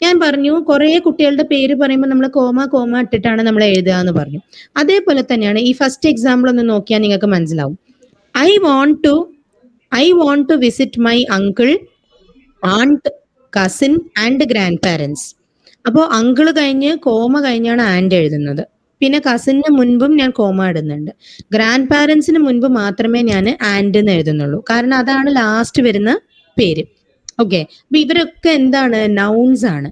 ഞാൻ പറഞ്ഞു കുറെ കുട്ടികളുടെ പേര് പറയുമ്പോൾ നമ്മൾ കോമ കോമ ഇട്ടിട്ടാണ് നമ്മൾ എഴുതുക എന്ന് പറഞ്ഞു. അതേപോലെ തന്നെയാണ് ഈ ഫസ്റ്റ് എക്സാമ്പിൾ ഒന്ന് നോക്കിയാൽ നിങ്ങൾക്ക് മനസ്സിലാവും. I want to visit my uncle, aunt, cousin and grandparents. അപ്പോൾ അങ്കിള് കഴിഞ്ഞ് കോമ കഴിഞ്ഞാണ് ആൻഡ് എഴുതുന്നത്. പിന്നെ കസിന് മുൻപും ഞാൻ കോമ ഇടുന്നുണ്ട്. ഗ്രാൻഡ് പാരൻസിന് മുൻപ് മാത്രമേ ഞാൻ ആൻഡ് എന്ന് എഴുതുന്നുള്ളൂ, കാരണം അതാണ് ലാസ്റ്റ് വരുന്ന പേര്. ഓക്കെ, അപ്പൊ ഇവരൊക്കെ എന്താണ്? നൗൺസ് ആണ്.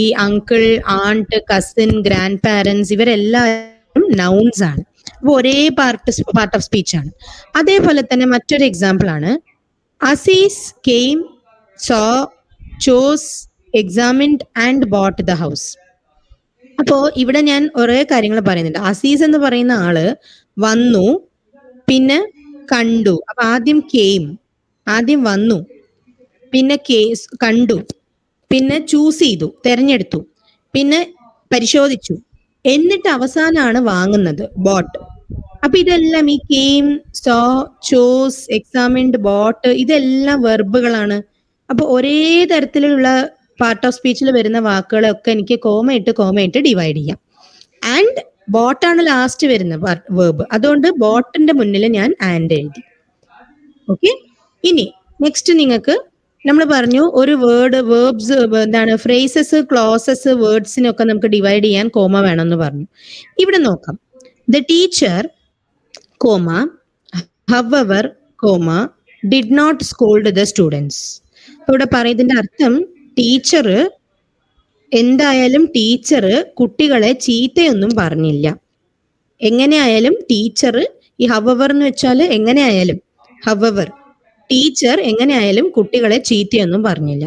ഈ uncle, aunt, cousin, grand parents ഇവരെല്ലാവരും നൗൺസ് ആണ്. അപ്പൊ ഒരേ പാർട്ട് ഓഫ് സ്പീച്ച് ആണ്. അതേപോലെ തന്നെ മറ്റൊരു എക്സാമ്പിൾ ആണ് Aziz came, saw, chose, examined and bought the house. അപ്പോ ഇവിടെ ഞാൻ ഒരേ കാര്യങ്ങൾ പറയുന്നുണ്ട്. അസീസ് എന്ന് പറയുന്ന ആള് വന്നു, പിന്നെ കണ്ടു. അപ്പൊ ആദ്യം കെയിം, ആദ്യം വന്നു, പിന്നെ കണ്ടു, പിന്നെ ചൂസ് ചെയ്തു, തെരഞ്ഞെടുത്തു, പിന്നെ പരിശോധിച്ചു, എന്നിട്ട് അവസാനമാണ് വാങ്ങുന്നത്, ബോട്ട്. അപ്പൊ ഇതെല്ലാം ഈ came, saw, chose, examined, boat ഇതെല്ലാം വെർബുകളാണ്. അപ്പൊ ഒരേ തരത്തിലുള്ള പാർട്ട് ഓഫ് സ്പീച്ചിൽ വരുന്ന വാക്കുകളൊക്കെ എനിക്ക് കോമ ഇട്ട് ഡിവൈഡ് ചെയ്യാം. ആൻഡ് ബോട്ടാണ് ലാസ്റ്റ് വരുന്ന വേർബ്, അതുകൊണ്ട് ബോട്ടിന്റെ മുന്നിൽ ഞാൻ ആൻഡ് എഴുതി. ഓക്കെ, ഇനി നെക്സ്റ്റ് നിങ്ങൾക്ക് നമ്മൾ പറഞ്ഞു ഒരു വേർബ്സ് എന്താണ്, ഫ്രേസസ്, ക്ലോസസ്, വേർഡ്സിനൊക്കെ നമുക്ക് ഡിവൈഡ് ചെയ്യാൻ കോമ വേണമെന്ന് പറഞ്ഞു. ഇവിടെ നോക്കാം. The teacher comma however comma did not scold the students. ഇവിടെ പറയുന്നതിന്റെ അർത്ഥം ടീച്ചർ എന്തായാലും ടീച്ചർ കുട്ടികളെ ചീത്തയൊന്നും പറഞ്ഞില്ല. എങ്ങനെയായാലും ടീച്ചർ, ഈ ഹവവർ എന്ന് വെച്ചാൽ എങ്ങനെയായാലും, ഹവവർ ടീച്ചർ എങ്ങനെയായാലും കുട്ടികളെ ചീത്തയൊന്നും പറഞ്ഞില്ല.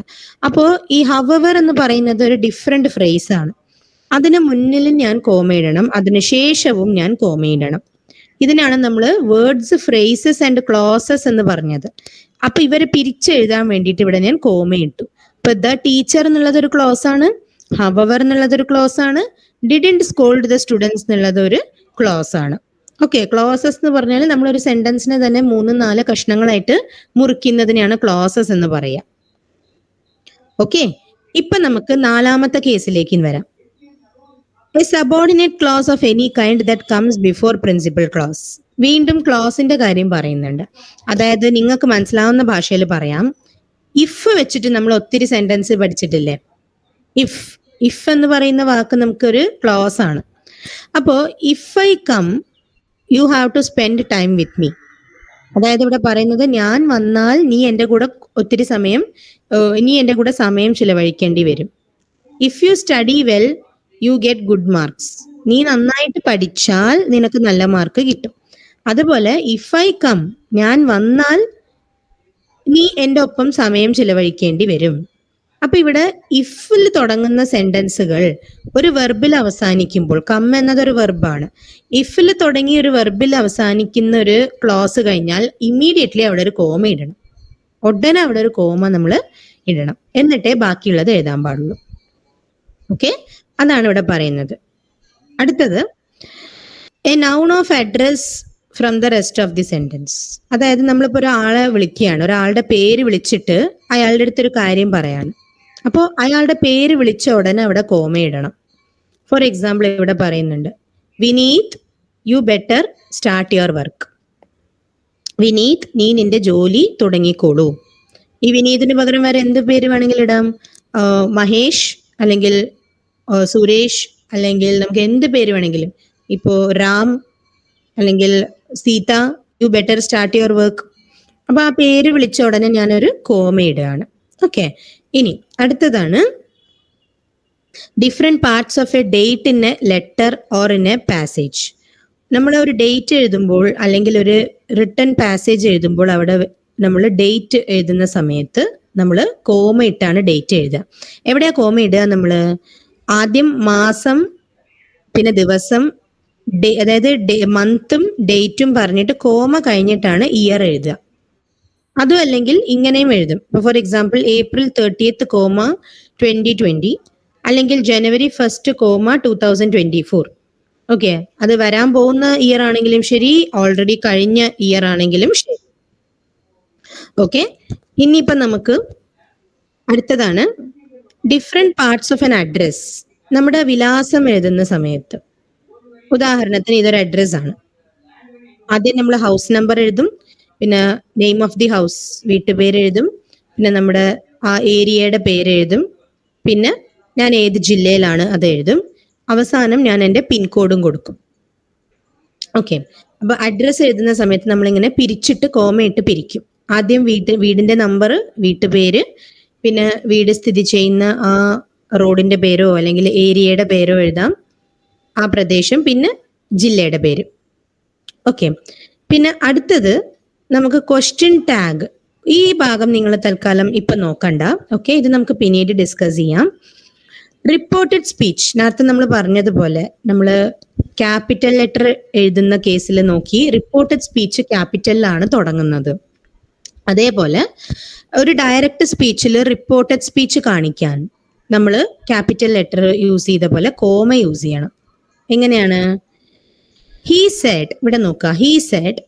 അപ്പോൾ ഈ ഹവവർ എന്ന് പറയുന്നത് ഒരു ഡിഫറെന്റ് ഫ്രേസ് ആണ്. അതിന് മുന്നിൽ ഞാൻ കോമയിടണം, അതിന് ശേഷവും ഞാൻ കോമയിടണം. ഇതിനാണ് നമ്മൾ വേർഡ്സ്, ഫ്രേസസ് ആൻഡ് ക്ലോസസ് എന്ന് പറഞ്ഞത്. അപ്പൊ ഇവരെ പിരിച്ചെഴുതാൻ വേണ്ടിയിട്ട് ഇവിടെ ഞാൻ കോമയിട്ടു. ഇപ്പൊ ദ ടീച്ചർ എന്നുള്ളത് ഒരു ക്ലോസ് ആണ്, ഹവവർ എന്നുള്ളത് ഒരു ക്ലോസ് ആണ്, ഡിഡന്റ് സ്കോൾഡ് ദ സ്റ്റുഡൻസ് എന്നുള്ളത് ഒരു ക്ലോസ് ആണ്. ഓക്കെ, ക്ലോസസ് എന്ന് പറഞ്ഞാൽ നമ്മളൊരു സെന്റൻസിനെ തന്നെ 3-4 കഷ്ണങ്ങളായിട്ട് മുറിക്കുന്നതിനെയാണ് ക്ലോസസ് എന്ന് പറയാം. ഓക്കെ, ഇപ്പൊ നമുക്ക് 4ാമത്തെ കേസിലേക്ക് വരാം. A subordinate clause of any kind that comes before principal clause. വീണ്ടും ക്ലോസിന്റെ കാര്യം പറയുന്നുണ്ട്. അതായത് നിങ്ങൾക്ക് മനസ്സിലാവുന്ന ഭാഷയിൽ പറയാം, ഇഫ് വെച്ചിട്ട് നമ്മൾ ഒത്തിരി സെന്റൻസ് പഠിച്ചിട്ടില്ലേ. ഇഫ് എന്ന് പറയുന്ന വാക്ക് നമുക്കൊരു ക്ലോസ് ആണ്. അപ്പോ if I come you have to spend time with me. അതായത് ഇവിടെ പറയുന്നത്, ഞാൻ വന്നാൽ നീ എൻ്റെ കൂടെ ഒത്തിരി സമയം, നീ എൻ്റെ കൂടെ സമയം ചിലവഴിക്കേണ്ടി വരും. If you study well you get good marks. നീ നന്നായിട്ട് പഠിച്ചാൽ നിനക്ക് നല്ല മാർക്ക് കിട്ടും. അതുപോലെ ഇഫ് ഐ കം, ഞാൻ വന്നാൽ നീ എൻ്റെ ഒപ്പം സമയം ചിലവഴിക്കേണ്ടി വരും. അപ്പൊ ഇവിടെ ഇഫിൽ തുടങ്ങുന്ന സെന്റൻസുകൾ ഒരു വെർബിൽ അവസാനിക്കുമ്പോൾ, കം എന്നതൊരു വെർബാണ്, ഇഫിൽ തുടങ്ങി ഒരു വെർബിൽ അവസാനിക്കുന്ന ഒരു ക്ലോസ് കഴിഞ്ഞാൽ ഇമ്മീഡിയറ്റ്ലി അവിടെ ഒരു കോമ ഇടണം. ഉടനെ അവിടെ ഒരു കോമ നമ്മൾ ഇടണം, എന്നിട്ടേ ബാക്കിയുള്ളത് എഴുതാൻ പാടുള്ളൂ. ഓക്കെ, അതാണ് ഇവിടെ പറയുന്നത്. അടുത്തത്, A noun of address from the rest of the sentence. അതായത് നമ്മളിപ്പോൾ ഒരാളെ വിളിക്കുകയാണ്, ഒരാളുടെ പേര് വിളിച്ചിട്ട് അയാളുടെ അടുത്തൊരു കാര്യം പറയാണ്. അപ്പോൾ അയാളുടെ പേര് വിളിച്ച ഉടനെ അവിടെ കോമ ഇടണം. ഫോർ എക്സാമ്പിൾ ഇവിടെ പറയുന്നുണ്ട്, Vineeth U better start your work. Vineeth, നീ നിന്റെ ജോലി തുടങ്ങിക്കോളൂ. ഈ വിനീതിന് പകരം വേറെ എന്ത് പേര് വേണമെങ്കിലും ഇടാം. മഹേഷ്, അല്ലെങ്കിൽ സുരേഷ്, അല്ലെങ്കിൽ നമുക്ക് എന്ത് പേര് വേണമെങ്കിലും. ഇപ്പോ രാം അല്ലെങ്കിൽ Sita, you better start your work. അപ്പൊ ആ പേര് വിളിച്ച ഉടനെ ഞാനൊരു കോമ ഇടുകയാണ്. ഓക്കെ, ഇനി അടുത്തതാണ്, different parts of A date in A letter or in A passage. നമ്മൾ ഒരു ഡേറ്റ് എഴുതുമ്പോൾ അല്ലെങ്കിൽ ഒരു റിട്ടൺ പാസേജ് എഴുതുമ്പോൾ അവിടെ നമ്മൾ ഡേറ്റ് എഴുതുന്ന സമയത്ത് നമ്മൾ കോമ ഇട്ടാണ് ഡേറ്റ് എഴുതുക. എവിടെയാ കോമ ഇടുക? നമ്മൾ ആദ്യം മാസം, പിന്നെ ദിവസം, അതായത് മന്തും ഡേറ്റും പറഞ്ഞിട്ട് കോമ കഴിഞ്ഞിട്ടാണ് ഇയർ എഴുതുക. അതും അല്ലെങ്കിൽ ഇങ്ങനെയും എഴുതും. ഇപ്പൊ ഫോർ എക്സാമ്പിൾ April 30th, 2020, അല്ലെങ്കിൽ January 1st, 2024. ഓക്കെ, അത് വരാൻ പോകുന്ന ഇയർ ആണെങ്കിലും ശരി, ഓൾറെഡി കഴിഞ്ഞ ഇയർ ആണെങ്കിലും ശരി. ഓക്കെ, ഇനിയിപ്പൊ നമുക്ക് അടുത്തതാണ്, different parts of N address. നമ്മുടെ വിലാസം എഴുതുന്ന സമയത്ത്, ഉദാഹരണത്തിന് ഇതൊരു അഡ്രസ് ആണ്. ആദ്യം നമ്മൾ ഹൗസ് നമ്പർ എഴുതും, പിന്നെ നെയിം ഓഫ് ദി ഹൗസ്, വീട്ടുപേര് എഴുതും, പിന്നെ നമ്മുടെ ആ ഏരിയയുടെ പേര് എഴുതും, പിന്നെ ഞാൻ ഏത് ജില്ലയിലാണ് അത് എഴുതും, അവസാനം ഞാൻ എൻ്റെ പിൻകോഡും കൊടുക്കും. ഓക്കെ, അപ്പൊ അഡ്രസ് എഴുതുന്ന സമയത്ത് നമ്മളിങ്ങനെ പിരിച്ചിട്ട് കോമയിട്ട് പിരിക്കും. ആദ്യം വീടിന്റെ നമ്പർ, വീട്ടുപേര്, പിന്നെ വീട് സ്ഥിതി ചെയ്യുന്ന ആ റോഡിന്റെ പേരോ അല്ലെങ്കിൽ ഏരിയയുടെ പേരോ എഴുതാം, ആ പ്രദേശം, പിന്നെ ജില്ലയുടെ പേര്. ഓക്കെ, പിന്നെ അടുത്തത് നമുക്ക് ക്വസ്റ്റ്യൻ ടാഗ്. ഈ ഭാഗം നിങ്ങൾ തൽക്കാലം ഇപ്പൊ നോക്കണ്ട. ഓക്കെ, ഇത് നമുക്ക് പിന്നീട് ഡിസ്കസ് ചെയ്യാം. റിപ്പോർട്ടഡ് സ്പീച്ച്, നേരത്തെ നമ്മൾ പറഞ്ഞതുപോലെ നമ്മൾ ക്യാപിറ്റൽ ലെറ്റർ എഴുതുന്ന കേസിൽ നോക്കി റിപ്പോർട്ടഡ് സ്പീച്ച് ക്യാപിറ്റലിലാണ് തുടങ്ങുന്നത്. അതേപോലെ ഒരു ഡയറക്റ്റ് സ്പീച്ചിൽ റിപ്പോർട്ടഡ് സ്പീച്ച് കാണിക്കാൻ നമ്മൾ ക്യാപിറ്റൽ ലെറ്റർ യൂസ് ചെയ്ത പോലെ കോമ യൂസ് ചെയ്യണം. എങ്ങനെയാണ്? ഹീ സെഡ്, ഇവിടെ നോക്കുക, he said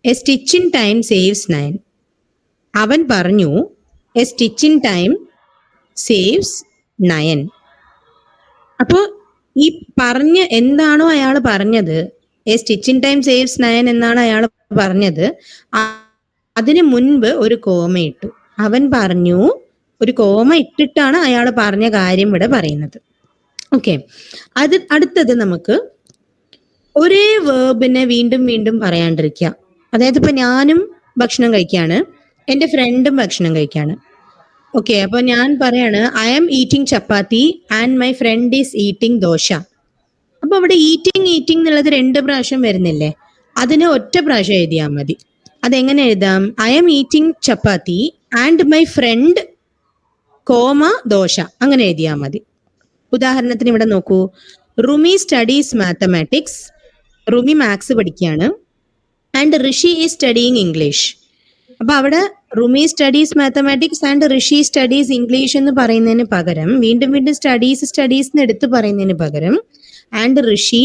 A stitch in time saves 9. അവൻ പറഞ്ഞു A stitch in time saves 9. അപ്പോ ഈ പറഞ്ഞ എന്താണോ അയാൾ പറഞ്ഞത്, A stitch in time saves 9 എന്നാണ് അയാൾ പറഞ്ഞത്, അതിന് മുൻപ് ഒരു കോമ ഇട്ടു. അവൻ പറഞ്ഞു, ഒരു കോമ ഇട്ടിട്ടാണ് അയാൾ പറഞ്ഞ കാര്യം ഇവിടെ പറയുന്നത്. ഓക്കെ, അടുത്തത് നമുക്ക് ഒരേ വേർബിനെ വീണ്ടും വീണ്ടും പറയാണ്ടിരിക്കുക. അതായത് ഇപ്പൊ ഞാനും ഭക്ഷണം കഴിക്കാണ്, എന്റെ ഫ്രണ്ടും ഭക്ഷണം കഴിക്കാണ്. ഓക്കെ, അപ്പൊ ഞാൻ പറയാണ് I am eating chapati and my friend is eating dosa. അപ്പൊ അവിടെ ഈറ്റിംഗ് എന്നുള്ളത് 2 പ്രാവശ്യം വരുന്നില്ലേ? അതിന് ഒറ്റ പ്രാവശ്യം എഴുതിയാൽ മതി. അതെങ്ങനെ എഴുതാം? I am eating chapati and my friend comma dosa, അങ്ങനെ എഴുതിയാൽ മതി. ഉദാഹരണത്തിന് ഇവിടെ നോക്കൂ, Rumi studies mathematics, Rumi maths പഠിക്കുകയാണ്, and Rishi is studying English. അപ്പൊ അവിടെ Rumi studies mathematics and Rishi studies English എന്ന് പറയുന്നതിന് പകരം വീണ്ടും വീണ്ടും സ്റ്റഡീസ് എടുത്ത് പറയുന്നതിന് പകരം ആൻഡ് ഋഷി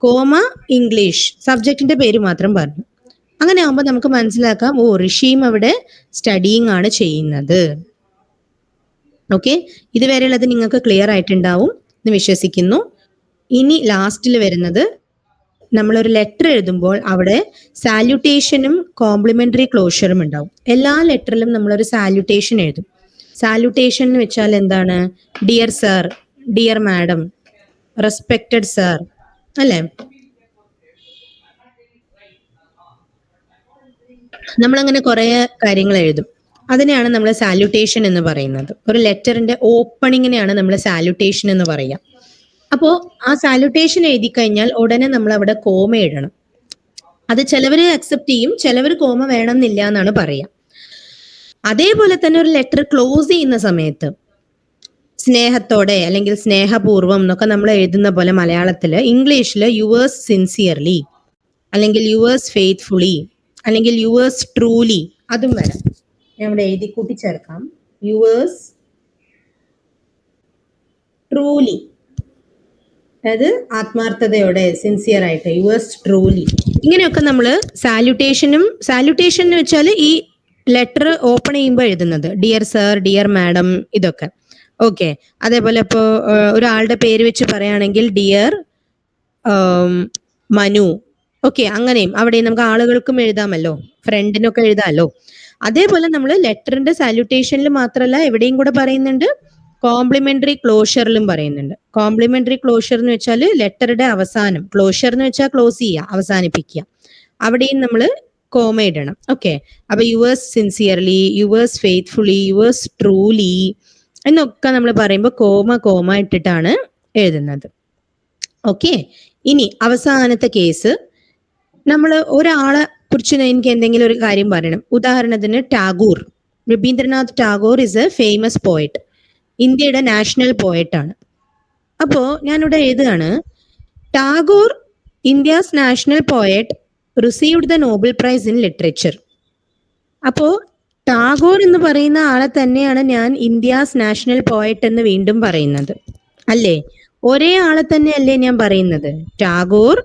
കോമ ഇംഗ്ലീഷ് സബ്ജക്റ്റിന്റെ പേര് മാത്രം പറഞ്ഞു. അങ്ങനെ ആകുമ്പോൾ നമുക്ക് മനസ്സിലാക്കാം, ഓ ഋഷിയും അവിടെ സ്റ്റഡിയിങ് ആണ് ചെയ്യുന്നത്. ഓക്കെ, ഇതുവരെയുള്ളത് നിങ്ങൾക്ക് ക്ലിയർ ആയിട്ടുണ്ടാവും എന്ന് വിശ്വസിക്കുന്നു. ഇനി ലാസ്റ്റിൽ വരുന്നത്, നമ്മളൊരു ലെറ്റർ എഴുതുമ്പോൾ അവിടെ സാല്യൂട്ടേഷനും കോംപ്ലിമെന്ററി ക്ലോഷറും ഉണ്ടാവും. എല്ലാ ലെറ്ററിലും നമ്മളൊരു സാല്യൂട്ടേഷൻ എഴുതും. സാല്യൂട്ടേഷൻ എന്ന് വെച്ചാൽ എന്താണ്? Dear sir, dear madam, respected sir, അല്ലേ? നമ്മളങ്ങനെ കുറെ കാര്യങ്ങൾ എഴുതും. അതിനെയാണ് നമ്മൾ സാല്യൂട്ടേഷൻ എന്ന് പറയുന്നത്. ഒരു ലെറ്ററിന്റെ ഓപ്പണിങ്ങിനെയാണ് നമ്മൾ സാല്യൂട്ടേഷൻ എന്ന് പറയുക. അപ്പോ ആ സാല്യൂട്ടേഷൻ എഴുതി കഴിഞ്ഞാൽ ഉടനെ നമ്മൾ അവിടെ കോമ ഇടണം. അത് ചിലവര് അക്സെപ്റ്റ് ചെയ്യും, ചിലവർ കോമ വേണം എന്നില്ല എന്നാണ് പറയുക. അതേപോലെ തന്നെ ഒരു ലെറ്റർ ക്ലോസ് ചെയ്യുന്ന സമയത്ത് സ്നേഹത്തോടെ അല്ലെങ്കിൽ സ്നേഹപൂർവം എന്നൊക്കെ നമ്മൾ എഴുതുന്ന പോലെ മലയാളത്തില്, ഇംഗ്ലീഷില് യുവേഴ്സ് സിൻസിയർലി അല്ലെങ്കിൽ യുവേഴ്സ് ഫെയ്ത്ത്ഫുള്ളി അല്ലെങ്കിൽ യുവേഴ്സ് ട്രൂലി, അതും വരാം. ഞാൻ ഇവിടെ എഴുതി കൂട്ടിച്ചേർക്കാം, യുവേഴ്സ് ട്രൂലി, അതായത് ആത്മാർത്ഥതയോടെ, സിൻസിയർ ആയിട്ട്, യുവേഴ്സ് ട്രൂലി. ഇങ്ങനെയൊക്കെ നമ്മൾ സാല്യൂട്ടേഷൻ എന്ന് വെച്ചാൽ ഈ ലെറ്റർ ഓപ്പൺ ചെയ്യുമ്പോൾ എഴുതുന്നത് ഡിയർ സർ, ഡിയർ മാഡം, ഇതൊക്കെ. ഓക്കെ, അതേപോലെ ഇപ്പോൾ ഒരാളുടെ പേര് വെച്ച് പറയുകയാണെങ്കിൽ ഡിയർ മനു, ഓക്കെ, അങ്ങനെയും അവിടെ നമുക്ക് ആളുകൾക്കും എഴുതാമല്ലോ, ഫ്രണ്ടിനൊക്കെ എഴുതാമല്ലോ. അതേപോലെ നമ്മൾ ലെറ്ററിന്റെ സാല്യൂട്ടേഷനിൽ മാത്രമല്ല എവിടെയും കൂടെ പറയുന്നുണ്ട്, കോംപ്ലിമെന്ററി ക്ലോഷറിലും പറയുന്നുണ്ട്. കോംപ്ലിമെന്ററി ക്ലോഷർ എന്ന് വെച്ചാൽ ലെറ്ററുടെ അവസാനം, ക്ലോഷർ എന്ന് വെച്ചാൽ ക്ലോസ് ചെയ്യുക, അവസാനിപ്പിക്കുക, അവിടെയും നമ്മൾ കോമ ഇടണം. ഓക്കെ, അപ്പൊ yours sincerely, yours faithfully, yours truly എന്നൊക്കെ നമ്മൾ പറയുമ്പോൾ കോമ ഇട്ടിട്ടാണ് എഴുതുന്നത്. ഓക്കെ, ഇനി അവസാനത്തെ കേസ്, നമ്മൾ ഒരാളെ കുറിച്ച് എനിക്ക് എന്തെങ്കിലും ഒരു കാര്യം പറയണം. ഉദാഹരണത്തിന് Tagore, Rabindranath Tagore is a famous poet, ഇന്ത്യയുടെ നാഷണൽ പോയറ്റ് ആണ്. അപ്പോ ഞാനിവിടെ എഴുതുകയാണ്, Tagore, India's national poet, received the Nobel prize in literature. അപ്പോ ടാഗോർ എന്ന് പറയുന്ന ആളെ തന്നെയാണ് ഞാൻ ഇന്ത്യാസ് നാഷണൽ പോയറ്റ് എന്ന് വീണ്ടും പറയുന്നത്, അല്ലേ? ഒരേ ആളെ തന്നെയല്ലേ ഞാൻ പറയുന്നത്? Tagore,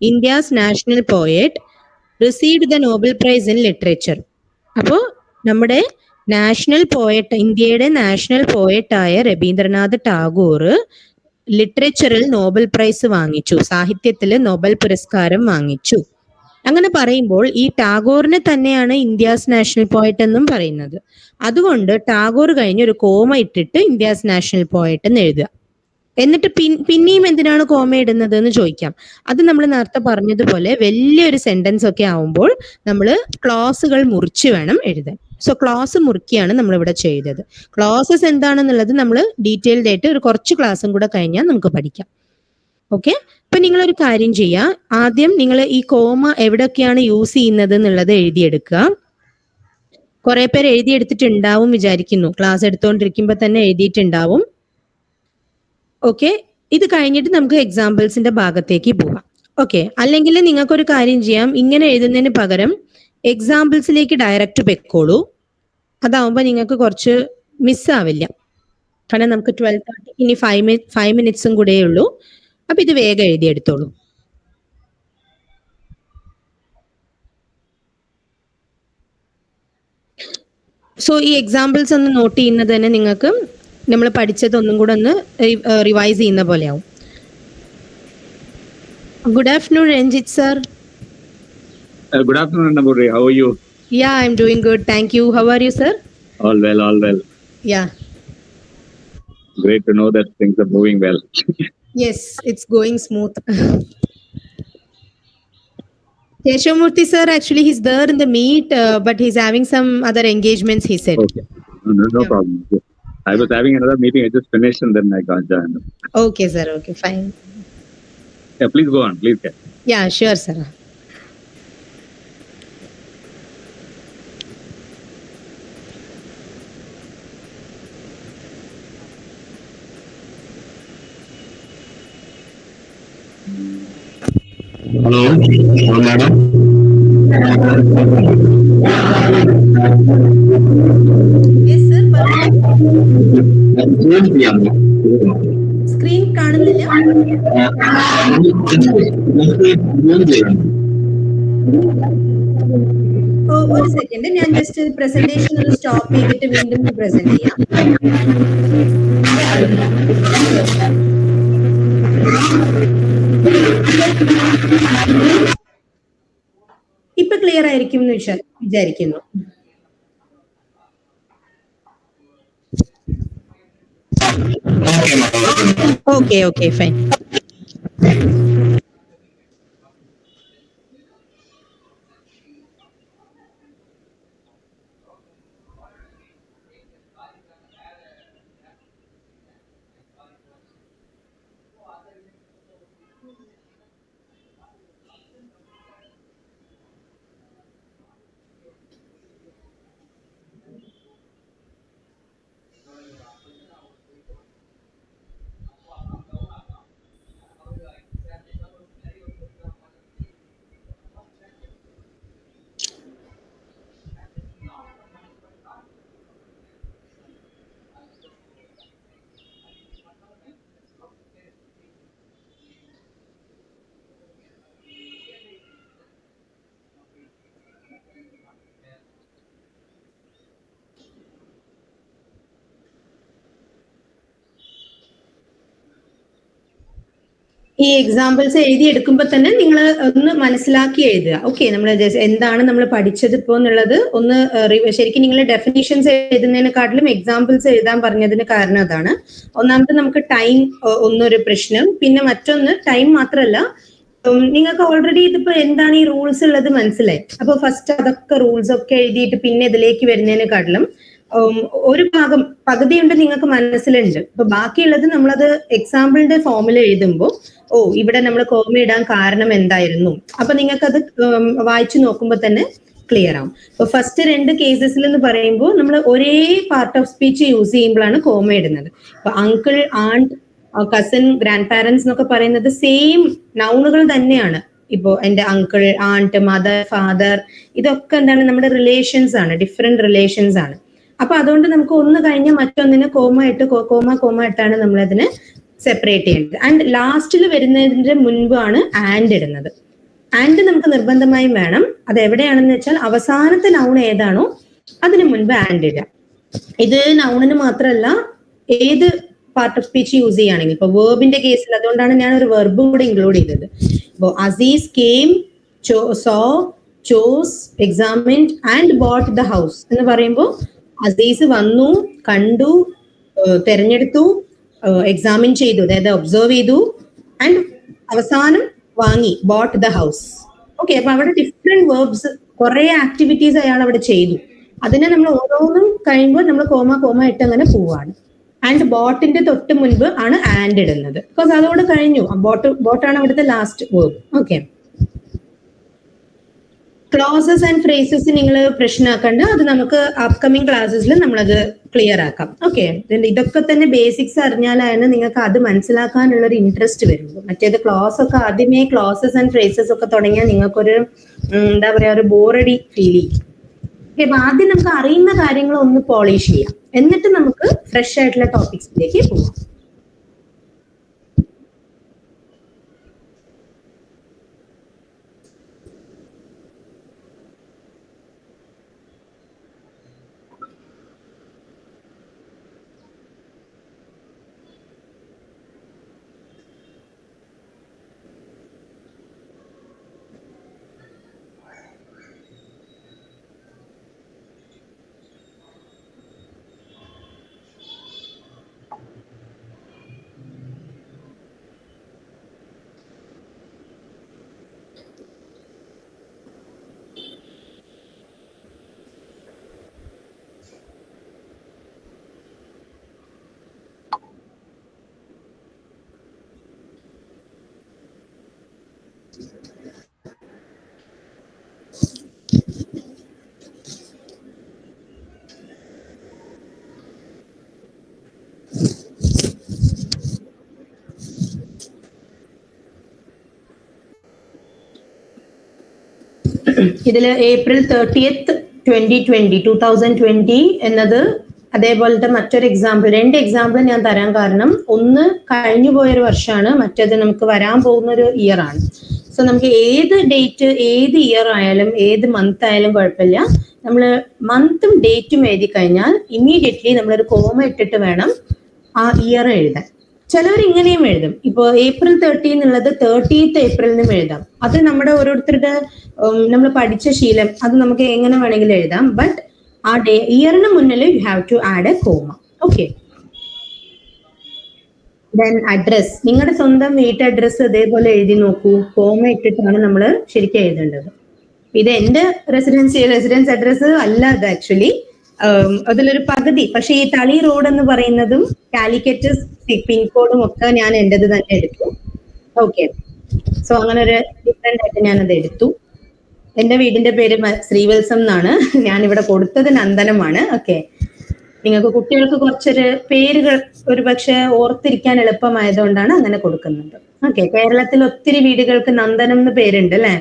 India's national poet, received the Nobel prize in literature. അപ്പോൾ നമ്മുടെ നാഷണൽ പോയറ്റ്, ഇന്ത്യയുടെ നാഷണൽ പോയറ്റായ രവീന്ദ്രനാഥ് ടാഗോർ ലിറ്ററേച്ചറിൽ നോബൽ പ്രൈസ് വാങ്ങിച്ചു, സാഹിത്യത്തിൽ നോബൽ പുരസ്കാരം വാങ്ങിച്ചു. അങ്ങനെ പറയുമ്പോൾ ഈ ടാഗോറിനെ തന്നെയാണ് ഇന്ത്യാസ് നാഷണൽ പോയറ്റ് എന്നും പറയുന്നത്. അതുകൊണ്ട് ടാഗോർ കഴിഞ്ഞ് ഒരു കോമ ഇട്ടിട്ട് ഇന്ത്യാസ് നാഷണൽ പോയറ്റ് എന്ന് എഴുതുക. എന്നിട്ട് പിന്നെയും എന്തിനാണ് കോമ ഇടുന്നത് എന്ന് ചോദിക്കാം. അത് നമ്മൾ നേരത്തെ പറഞ്ഞതുപോലെ വലിയൊരു സെന്റൻസ് ഒക്കെ ആവുമ്പോൾ നമ്മൾ ക്ലോസുകൾ മുറിച്ച് വേണം എഴുതാൻ. സോ ക്ലോസ് മുറിക്കുകയാണ് നമ്മൾ ഇവിടെ ചെയ്തത്. ക്ലോസസ് എന്താണെന്നുള്ളത് നമ്മൾ ഡീറ്റെയിൽഡ് ആയിട്ട് ഒരു കുറച്ച് ക്ലാസ്സും കൂടെ കഴിഞ്ഞാൽ നമുക്ക് പഠിക്കാം. ഓക്കെ, അപ്പൊ നിങ്ങളൊരു കാര്യം ചെയ്യുക, ആദ്യം നിങ്ങൾ ഈ കോമ എവിടെയൊക്കെയാണ് യൂസ് ചെയ്യുന്നത് എന്നുള്ളത് എഴുതിയെടുക്കുക. കുറെ പേര് എഴുതിയെടുത്തിട്ടുണ്ടാവും വിചാരിക്കുന്നു, ക്ലാസ് എടുത്തുകൊണ്ടിരിക്കുമ്പോൾ തന്നെ എഴുതിയിട്ടുണ്ടാവും. ഓക്കെ, ഇത് കഴിഞ്ഞിട്ട് നമുക്ക് എക്സാമ്പിൾസിന്റെ ഭാഗത്തേക്ക് പോവാം. ഓക്കെ, അല്ലെങ്കിൽ നിങ്ങൾക്കൊരു കാര്യം ചെയ്യാം, ഇങ്ങനെ എഴുതുന്നതിന് പകരം എക്സാമ്പിൾസിലേക്ക് ഡയറക്റ്റ് പൊയ്ക്കോളൂ. അതാവുമ്പോൾ നിങ്ങൾക്ക് കുറച്ച് മിസ്സാവില്ല. കാരണം നമുക്ക് 12:30 ഇനി 5 മിനിറ്റ്സും കൂടെ ഉള്ളൂ. അപ്പൊ ഇത് വേഗം എഴുതിയെടുത്തോളൂ. സോ ഈ എക്സാമ്പിൾസ് ഒന്ന് നോട്ട് ചെയ്യുന്നത് തന്നെ നിങ്ങൾക്ക് നമ്മൾ പഠിച്ചത് ഒന്നും കൂടെ ഒന്ന് റിവൈസ് ചെയ്യുന്ന പോലെ ആവും. Good afternoon Ranjith sir. Good afternoon, Namburi. How are you? Yeah, I'm doing good. Thank you. How are you, sir? All well, all well. Yeah. Great to know that things are moving well. Yes, it's going smooth. Keshavamurthy sir, actually, he's there in the meet, but he's having some other engagements, he said. Okay. No Yeah. problem. I was having another meeting. I just finished and then I got joined. Okay, sir. Okay, fine. Yeah, please go on. Please get. Yeah, sure, sir. Hello, hello, madam. Yes, sir. Screen കാണുന്നില്ല. ഒരു സെക്കൻഡ്, ഞാൻ ജസ്റ്റ് പ്രസന്റേഷൻ ഒന്ന് സ്റ്റോപ്പ് ചെയ്തിട്ട് വീണ്ടും പ്രസന്റ് ചെയ്യാം. ഇപ്പൊ ക്ലിയർ ആയിരിക്കും എന്ന് വിചാരിക്കുന്നു. Okay, fine. ഈ എക്സാമ്പിൾസ് എഴുതി എടുക്കുമ്പോൾ തന്നെ നിങ്ങൾ ഒന്ന് മനസ്സിലാക്കി എഴുതുക. ഓക്കെ, നമ്മൾ എന്താണ് നമ്മൾ പഠിച്ചത് ഇപ്പോൾ എന്നുള്ളത് ഒന്ന് ശരിക്കും നിങ്ങൾ ഡെഫിനിഷൻസ് എഴുതുന്നതിനെക്കാട്ടിലും എക്സാമ്പിൾസ് എഴുതാൻ പറഞ്ഞതിന് കാരണം അതാണ്. ഒന്നാമത് നമുക്ക് ടൈം ഒന്നൊരു പ്രശ്നം, പിന്നെ മറ്റൊന്ന് ടൈം മാത്രമല്ല, നിങ്ങൾക്ക് ഓൾറെഡി ഇതിപ്പോ എന്താണ് ഈ റൂൾസ് ഉള്ളത് മനസ്സിലായി. അപ്പൊ ഫസ്റ്റ് അതൊക്കെ റൂൾസ് ഒക്കെ എഴുതിയിട്ട് പിന്നെ ഇതിലേക്ക് വരുന്നതിനെക്കാട്ടിലും ഒരു ഭാഗം പകുതിയുണ്ട് നിങ്ങൾക്ക് മനസ്സിലുണ്ട്. അപ്പൊ ബാക്കിയുള്ളത് നമ്മളത് എക്സാമ്പിളിന്റെ ഫോമിൽ എഴുതുമ്പോൾ ഇവിടെ നമ്മൾ കോമ ഇടാൻ കാരണം എന്തായിരുന്നു, അപ്പൊ നിങ്ങൾക്ക് അത് വായിച്ചു നോക്കുമ്പോൾ തന്നെ ക്ലിയർ ആവും. അപ്പൊ ഫസ്റ്റ് രണ്ട് കേസസിൽ എന്ന് പറയുമ്പോൾ നമ്മൾ ഒരേ പാർട്ട് ഓഫ് സ്പീച്ച് യൂസ് ചെയ്യുമ്പോഴാണ് കോമ ഇടുന്നത്. ഇപ്പൊ uncle, aunt, cousin, grand parents എന്നൊക്കെ പറയുന്നത് സെയിം നൗണുകൾ തന്നെയാണ്. ഇപ്പോ എന്റെ അങ്കിൾ, ആണ്ട്, മദർ, ഫാദർ, ഇതൊക്കെ എന്താണ് നമ്മുടെ റിലേഷൻസ് ആണ്, ഡിഫറെന്റ് റിലേഷൻസ് ആണ്. അപ്പൊ അതുകൊണ്ട് നമുക്ക് ഒന്ന് കഴിഞ്ഞ മറ്റൊന്നിന് കോമ ഇട്ടാണ് നമ്മളതിനെ സെപ്പറേറ്റ് ചെയ്യേണ്ടത്. ആൻഡ് ലാസ്റ്റിൽ വരുന്നതിന്റെ മുൻപാണ് ആൻഡ് ഇടുന്നത്. ആൻഡ് നമുക്ക് നിർബന്ധമായും വേണം. അത് എവിടെയാണെന്ന് വെച്ചാൽ അവസാനത്തെ നൗൺ ഏതാണോ അതിന് മുൻപ് ആൻഡ് ഇടുക. ഇത് നൗണിന് മാത്രമല്ല ഏത് പാർട്ട് ഓഫ് സ്പീച്ച് യൂസ് ചെയ്യുകയാണെങ്കിൽ, ഇപ്പൊ വേർബിന്റെ കേസിൽ അതുകൊണ്ടാണ് ഞാൻ ഒരു വെർബും കൂടെ ഇൻക്ലൂഡ് ചെയ്തത്. ഇപ്പൊ Aziz came, saw, chose, examined and bought the house എന്ന് പറയുമ്പോൾ അസീസ് വന്നു, കണ്ടു, തെരഞ്ഞെടുത്തു, എക്സാമിൻ ചെയ്തു, അതായത് ഒബ്സർവ് ചെയ്തു, ആൻഡ് അവസാനം വാങ്ങി, ബോട്ട് ദ ഹൗസ്. ഓക്കെ, അപ്പൊ അവിടെ ഡിഫറെന്റ് വേർബ്സ്, കുറെ ആക്ടിവിറ്റീസ് അയാൾ അവിടെ ചെയ്തു. അതിനെ നമ്മൾ ഓരോന്നും കഴിയുമ്പോൾ നമ്മൾ കോമ ഇട്ട് അങ്ങനെ പോവാണ്. ആൻഡ് ബോട്ടിന്റെ തൊട്ട് മുൻപ് ആണ് ആൻഡ് ഇടുന്നത്. ബിക്കോസ് അതോടെ കഴിഞ്ഞു, ബോട്ടാണ് അവിടുത്തെ last verb. Okay, clauses and phrases നിങ്ങൾ പ്രശ്നമാക്കണ്ട, അത് നമുക്ക് അപ്കമിങ് ക്ലാസ്സസിൽ നമ്മളത് ക്ലിയർ ആക്കാം. ഓക്കെ, ഇതൊക്കെ തന്നെ ബേസിക്സ് അറിഞ്ഞാലാണ് നിങ്ങൾക്ക് അത് മനസ്സിലാക്കാനുള്ള ഒരു ഇൻട്രസ്റ്റ് വരുന്നത്. മറ്റേത് ക്ലോസ് ഒക്കെ ആദ്യമേ ക്ലോസസ് ആൻഡ് ഫ്രേസസ് ഒക്കെ തുടങ്ങിയാൽ നിങ്ങൾക്കൊരു എന്താ പറയാ, ഒരു ബോറടി ഫീൽ ചെയ്യും. ഓക്കെ, അപ്പൊ ആദ്യം നമുക്ക് അറിയുന്ന കാര്യങ്ങൾ ഒന്ന് പോളിഷ് ചെയ്യാം, എന്നിട്ട് നമുക്ക് ഫ്രഷ് ആയിട്ടുള്ള ടോപ്പിക്സിലേക്ക് പോവാം. ഇതില് April 30th 2020 എന്നത് അതേപോലത്തെ മറ്റൊരു എക്സാമ്പിൾ, 2 എക്സാമ്പിൾ ഞാൻ തരാൻ കാരണം ഒന്ന് കഴിഞ്ഞു പോയൊരു വർഷമാണ്, മറ്റേത് നമുക്ക് വരാൻ പോകുന്ന ഒരു ഇയർ ആണ്. സോ നമുക്ക് ഏത് ഡേറ്റ് ഏത് ഇയർ ആയാലും ഏത് മന്ത് ആയാലും കുഴപ്പമില്ല, നമ്മൾ മന്തും ഡേറ്റും എഴുതി കഴിഞ്ഞാൽ ഇമ്മീഡിയറ്റ്ലി നമ്മളൊരു കോമ ഇട്ടിട്ട് വേണം ആ ഇയർ എഴുതാൻ. ചിലവർ ഇങ്ങനെയും എഴുതും. ഇപ്പോൾ April 30 എന്നുള്ളത് 30th April എന്നും എഴുതാം. അത് നമ്മുടെ ഓരോരുത്തരുടെ നമ്മൾ പഠിച്ച ശീലം, അത് നമുക്ക് എങ്ങനെ വേണമെങ്കിലും എഴുതാം. ബട്ട് ആ ഇയറിന് മുന്നിൽ you have to add a comma. Okay. Then address, നിങ്ങളുടെ സ്വന്തം വീട്ട് അഡ്രസ്സ് ഇതേപോലെ എഴുതി നോക്കൂ. കോമ ഇട്ടിട്ടാണ് നമ്മൾ ശരിക്കും എഴുതേണ്ടത്. ഇത് എന്റെ റെസിഡൻസ് അഡ്രസ്സ് അല്ല ഇത് ആക്ച്വലി, അതിലൊരു പകുതി. പക്ഷെ ഈ തളി റോഡ് എന്ന് പറയുന്നതും കാലിക്കറ്റ് പിൻകോഡും ഒക്കെ ഞാൻ എന്റേത് തന്നെ എടുത്തു. ഓക്കെ. സോ അങ്ങനെ ഒരു ഡിഫറെന്റ് ആയിട്ട് ഞാനത് എടുത്തു. എന്റെ വീടിന്റെ പേര് ശ്രീവത്സം എന്നാണ്, ഞാൻ ഇവിടെ കൊടുത്തത് നന്ദനമാണ്. ഓക്കെ. നിങ്ങൾക്ക് കുട്ടികൾക്ക് കുറച്ചൊരു പേരുകൾ ഒരു പക്ഷെ ഓർത്തിരിക്കാൻ എളുപ്പമായതുകൊണ്ടാണ് അങ്ങനെ കൊടുക്കുന്നത്. ഓക്കെ. കേരളത്തിൽ ഒത്തിരി വീടുകൾക്ക് നന്ദനം എന്ന് പേരുണ്ട് അല്ലെ,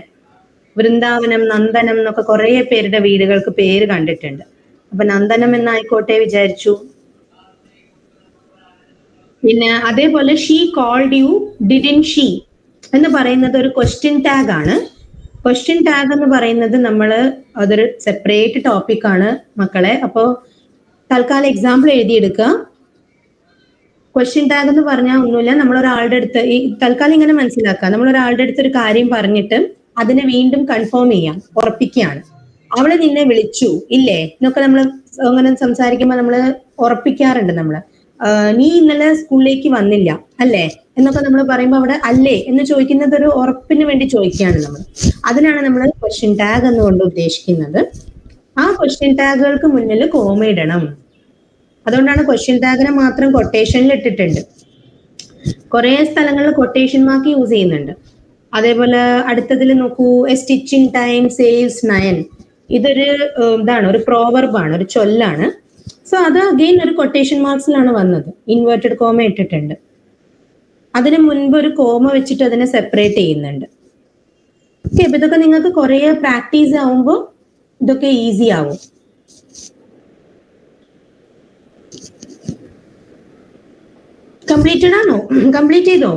വൃന്ദാവനം, നന്ദനം എന്നൊക്കെ കുറെ പേരുടെ വീടുകൾക്ക് പേര് കണ്ടിട്ടുണ്ട്. അപ്പൊ നന്ദനം എന്നായിക്കോട്ടെ വിചാരിച്ചു. പിന്നെ അതേപോലെ she called you, didn't she എന്ന് പറയുന്നത് ഒരു ക്വസ്റ്റ്യൻ ടാഗ് ആണ്. ക്വസ്റ്റ്യൻ ടാഗ് എന്ന് പറയുന്നത് അതൊരു സെപ്പറേറ്റ് ടോപ്പിക് ആണ് മക്കളെ. അപ്പോൾ തൽക്കാലം എക്സാമ്പിൾ എഴുതിയെടുക്കുക. ക്വസ്റ്റ്യൻ ടാഗ് എന്ന് പറഞ്ഞാൽ ഒന്നുമില്ല, നമ്മളൊരാളുടെ അടുത്ത് തൽക്കാലം ഇങ്ങനെ മനസ്സിലാക്കുക, നമ്മളൊരാളുടെ അടുത്ത് ഒരു കാര്യം പറഞ്ഞിട്ട് അതിനെ വീണ്ടും കൺഫേം ചെയ്യാം, ഉറപ്പിക്കുകയാണ്. അവള് നിന്നെ വിളിച്ചു ഇല്ലേ എന്നൊക്കെ നമ്മൾ അങ്ങനെ സംസാരിക്കുമ്പോൾ നമ്മൾ ഉറപ്പിക്കാറുണ്ട്. നീ ഇന്നലെ സ്കൂളിലേക്ക് വന്നില്ല അല്ലേ എന്നൊക്കെ നമ്മൾ പറയുമ്പോൾ അവിടെ അല്ലേ എന്ന് ചോദിക്കുന്നത് ഒരു ഉറപ്പിന് വേണ്ടി ചോദിക്കുകയാണ് നമ്മൾ. അതിനാണ് നമ്മൾ ക്വസ്റ്റ്യൻ ടാഗ് എന്നുകൊണ്ട് ഉദ്ദേശിക്കുന്നത്. ആ ക്വസ്റ്റ്യൻ ടാഗുകൾക്ക് മുന്നിൽ കോമ ഇടണം. അതുകൊണ്ടാണ് ക്വസ്റ്റ്യൻ ടാഗിനെ മാത്രം കൊട്ടേഷനിൽ ഇട്ടിട്ടുണ്ട്. കുറെ സ്ഥലങ്ങളിൽ കൊട്ടേഷൻ മാർക്ക് യൂസ് ചെയ്യുന്നുണ്ട്. അതേപോലെ അടുത്തതിൽ നോക്കൂ, എ സ്റ്റിച്ചിങ് ടൈം സേവ്സ് 9. ഇതൊരു ഒരു പ്രോവർബാണ്, ഒരു ചൊല്ലാണ്. സോ അത് അഗെയിൻ ഒരു കൊട്ടേഷൻ മാർക്സിലാണ് വന്നത്, ഇൻവേർട്ടഡ് കോമ ഇട്ടിട്ടുണ്ട്. അതിന് മുൻപ് ഒരു കോമ വെച്ചിട്ട് അതിനെ സെപ്പറേറ്റ് ചെയ്യുന്നുണ്ട്. ഓക്കെ. അപ്പൊ ഇതൊക്കെ നിങ്ങൾക്ക് കുറെ പ്രാക്ടീസ് ആവുമ്പോൾ ഇതൊക്കെ ഈസി ആവും. കംപ്ലീറ്റഡ് ആണോ? കംപ്ലീറ്റ് ചെയ്തോ?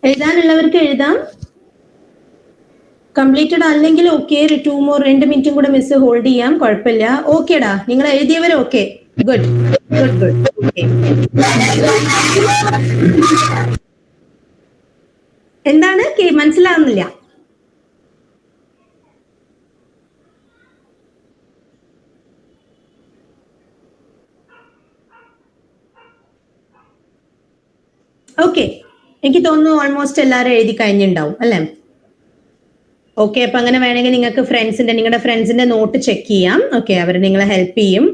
എഴുതാനുള്ളവർക്ക് എഴുതാം. കംപ്ലീറ്റഡ് അല്ലെങ്കിൽ ഓക്കെ, 2 മിനിറ്റും കൂടെ മിസ് ഹോൾഡ് ചെയ്യാം, കുഴപ്പമില്ല. ഓക്കേടാ, നിങ്ങൾ എഴുതിയവർ okay, good good good. Okay. എന്താണ് മനസ്സിലാവുന്നില്ല? ഓക്കെ. എനിക്ക് തോന്നുന്നു ഓൾമോസ്റ്റ് എല്ലാവരും എഴുതി കഴിഞ്ഞിട്ടുണ്ടാവും അല്ലെ? ഓക്കെ. അപ്പൊ അങ്ങനെ വേണമെങ്കിൽ നിങ്ങൾക്ക് നിങ്ങളുടെ ഫ്രണ്ട്സിന്റെ നോട്ട് ചെക്ക് ചെയ്യാം. ഓക്കെ. അവർ നിങ്ങളെ ഹെൽപ്പ് ചെയ്യും.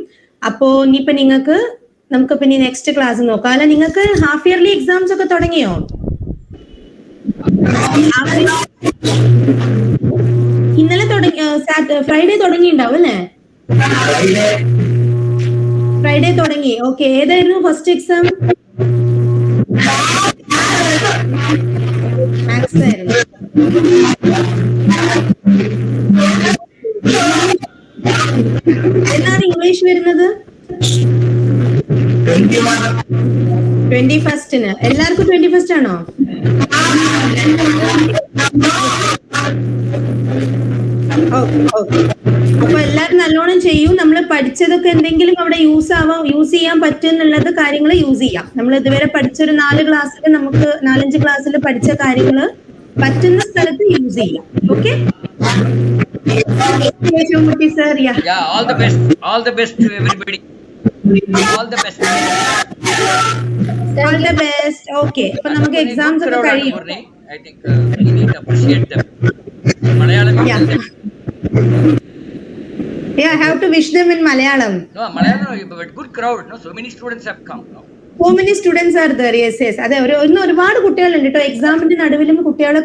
അപ്പോ ഇനിയിപ്പോ നമുക്കിപ്പോ ഇനി നെക്സ്റ്റ് ക്ലാസ് നോക്കാം. അല്ല, നിങ്ങൾക്ക് ഹാഫ് ഇയർലി എക്സാംസ് ഒക്കെ തുടങ്ങിയോ? ഇന്നലെ ഫ്രൈഡേ തുടങ്ങിയിട്ടുണ്ടാവും അല്ലേ? ഫ്രൈഡേ തുടങ്ങി. ഓക്കെ. ഏതായിരുന്നു ഫസ്റ്റ് എക്സാം? മാത്സ് ആയിരുന്നു. എന്നാണ് ഇംഗ്ലീഷ് വരുന്നത്? 21st. എല്ലാവർക്കും 21st ആണോ? അപ്പൊ എല്ലാരും നല്ലോണം ചെയ്യൂ. നമ്മൾ പഠിച്ചതൊക്കെ എന്തെങ്കിലും അവിടെ യൂസ് ചെയ്യാൻ പറ്റും എന്നുള്ളത് കാര്യങ്ങൾ യൂസ് ചെയ്യാം. നമ്മൾ ഇതുവരെ പഠിച്ചൊരു 4-5 ക്ലാസ്സിൽ പഠിച്ച കാര്യങ്ങൾ പറ്റുന്ന സ്ഥലത്ത് യൂസ് ചെയ്യാം. Okay. Sir, yeah. Yeah, all the best to everybody. All the best. All the best. Okay. അപ്പൊ നമുക്ക് എക്സാംസ് ഒക്കെ കഴിയും. I think we need to appreciate them. Malayalam. Yeah, I have to wish them in Malayalam. No, Malayalam, but good crowd. No, so many students have come. No? So many students are there. Yes, yes. അതെ ഒരുപാട് കുട്ടികളുണ്ട് കേട്ടോ. എക്സാമിന്റെ നടുവിലും കുട്ടികളെ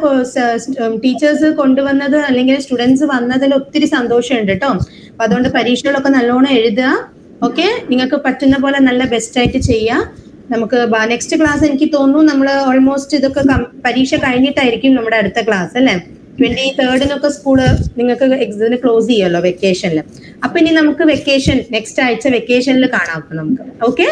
ടീച്ചേഴ്സ് കൊണ്ടുവന്നത് അല്ലെങ്കിൽ സ്റ്റുഡൻസ് വന്നതിൽ ഒത്തിരി സന്തോഷമുണ്ട് കേട്ടോ. അപ്പൊ അതുകൊണ്ട് പരീക്ഷകളൊക്കെ നല്ലോണം എഴുതുക. ഓക്കെ, നിങ്ങൾക്ക് പറ്റുന്ന പോലെ നല്ല ബെസ്റ്റ് ആയിട്ട് ചെയ്യാം. നമുക്ക് നെക്സ്റ്റ് ക്ലാസ് എനിക്ക് തോന്നുന്നു നമ്മൾ ഓൾമോസ്റ്റ് ഇതൊക്കെ പരീക്ഷ കഴിഞ്ഞിട്ടായിരിക്കും നമ്മുടെ അടുത്ത ക്ലാസ് അല്ലേ. 23rd സ്കൂള് നിങ്ങൾക്ക് എക്സാമിന് ക്ലോസ് ചെയ്യുമല്ലോ വെക്കേഷനിൽ. അപ്പൊ ഇനി നമുക്ക് വെക്കേഷൻ നെക്സ്റ്റ് ആഴ്ച വെക്കേഷനിൽ കാണാം നമുക്ക്. Okay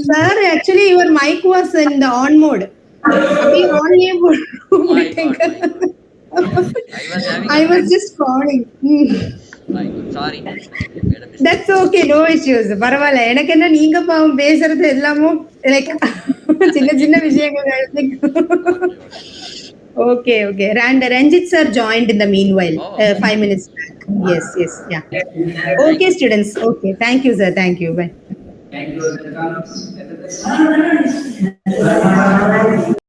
sir, actually your mic was in the on mode. Abhi on ye I was just calling. Sorry. That's okay, no issues. Paravala enak enna neenga paavum pesurathu ellamo like chinna vishayangal. Okay. Ranjit sir joined in the meanwhile 5 minutes back. Yes, yeah. Okay students, okay, thank you sir, thank you, bye.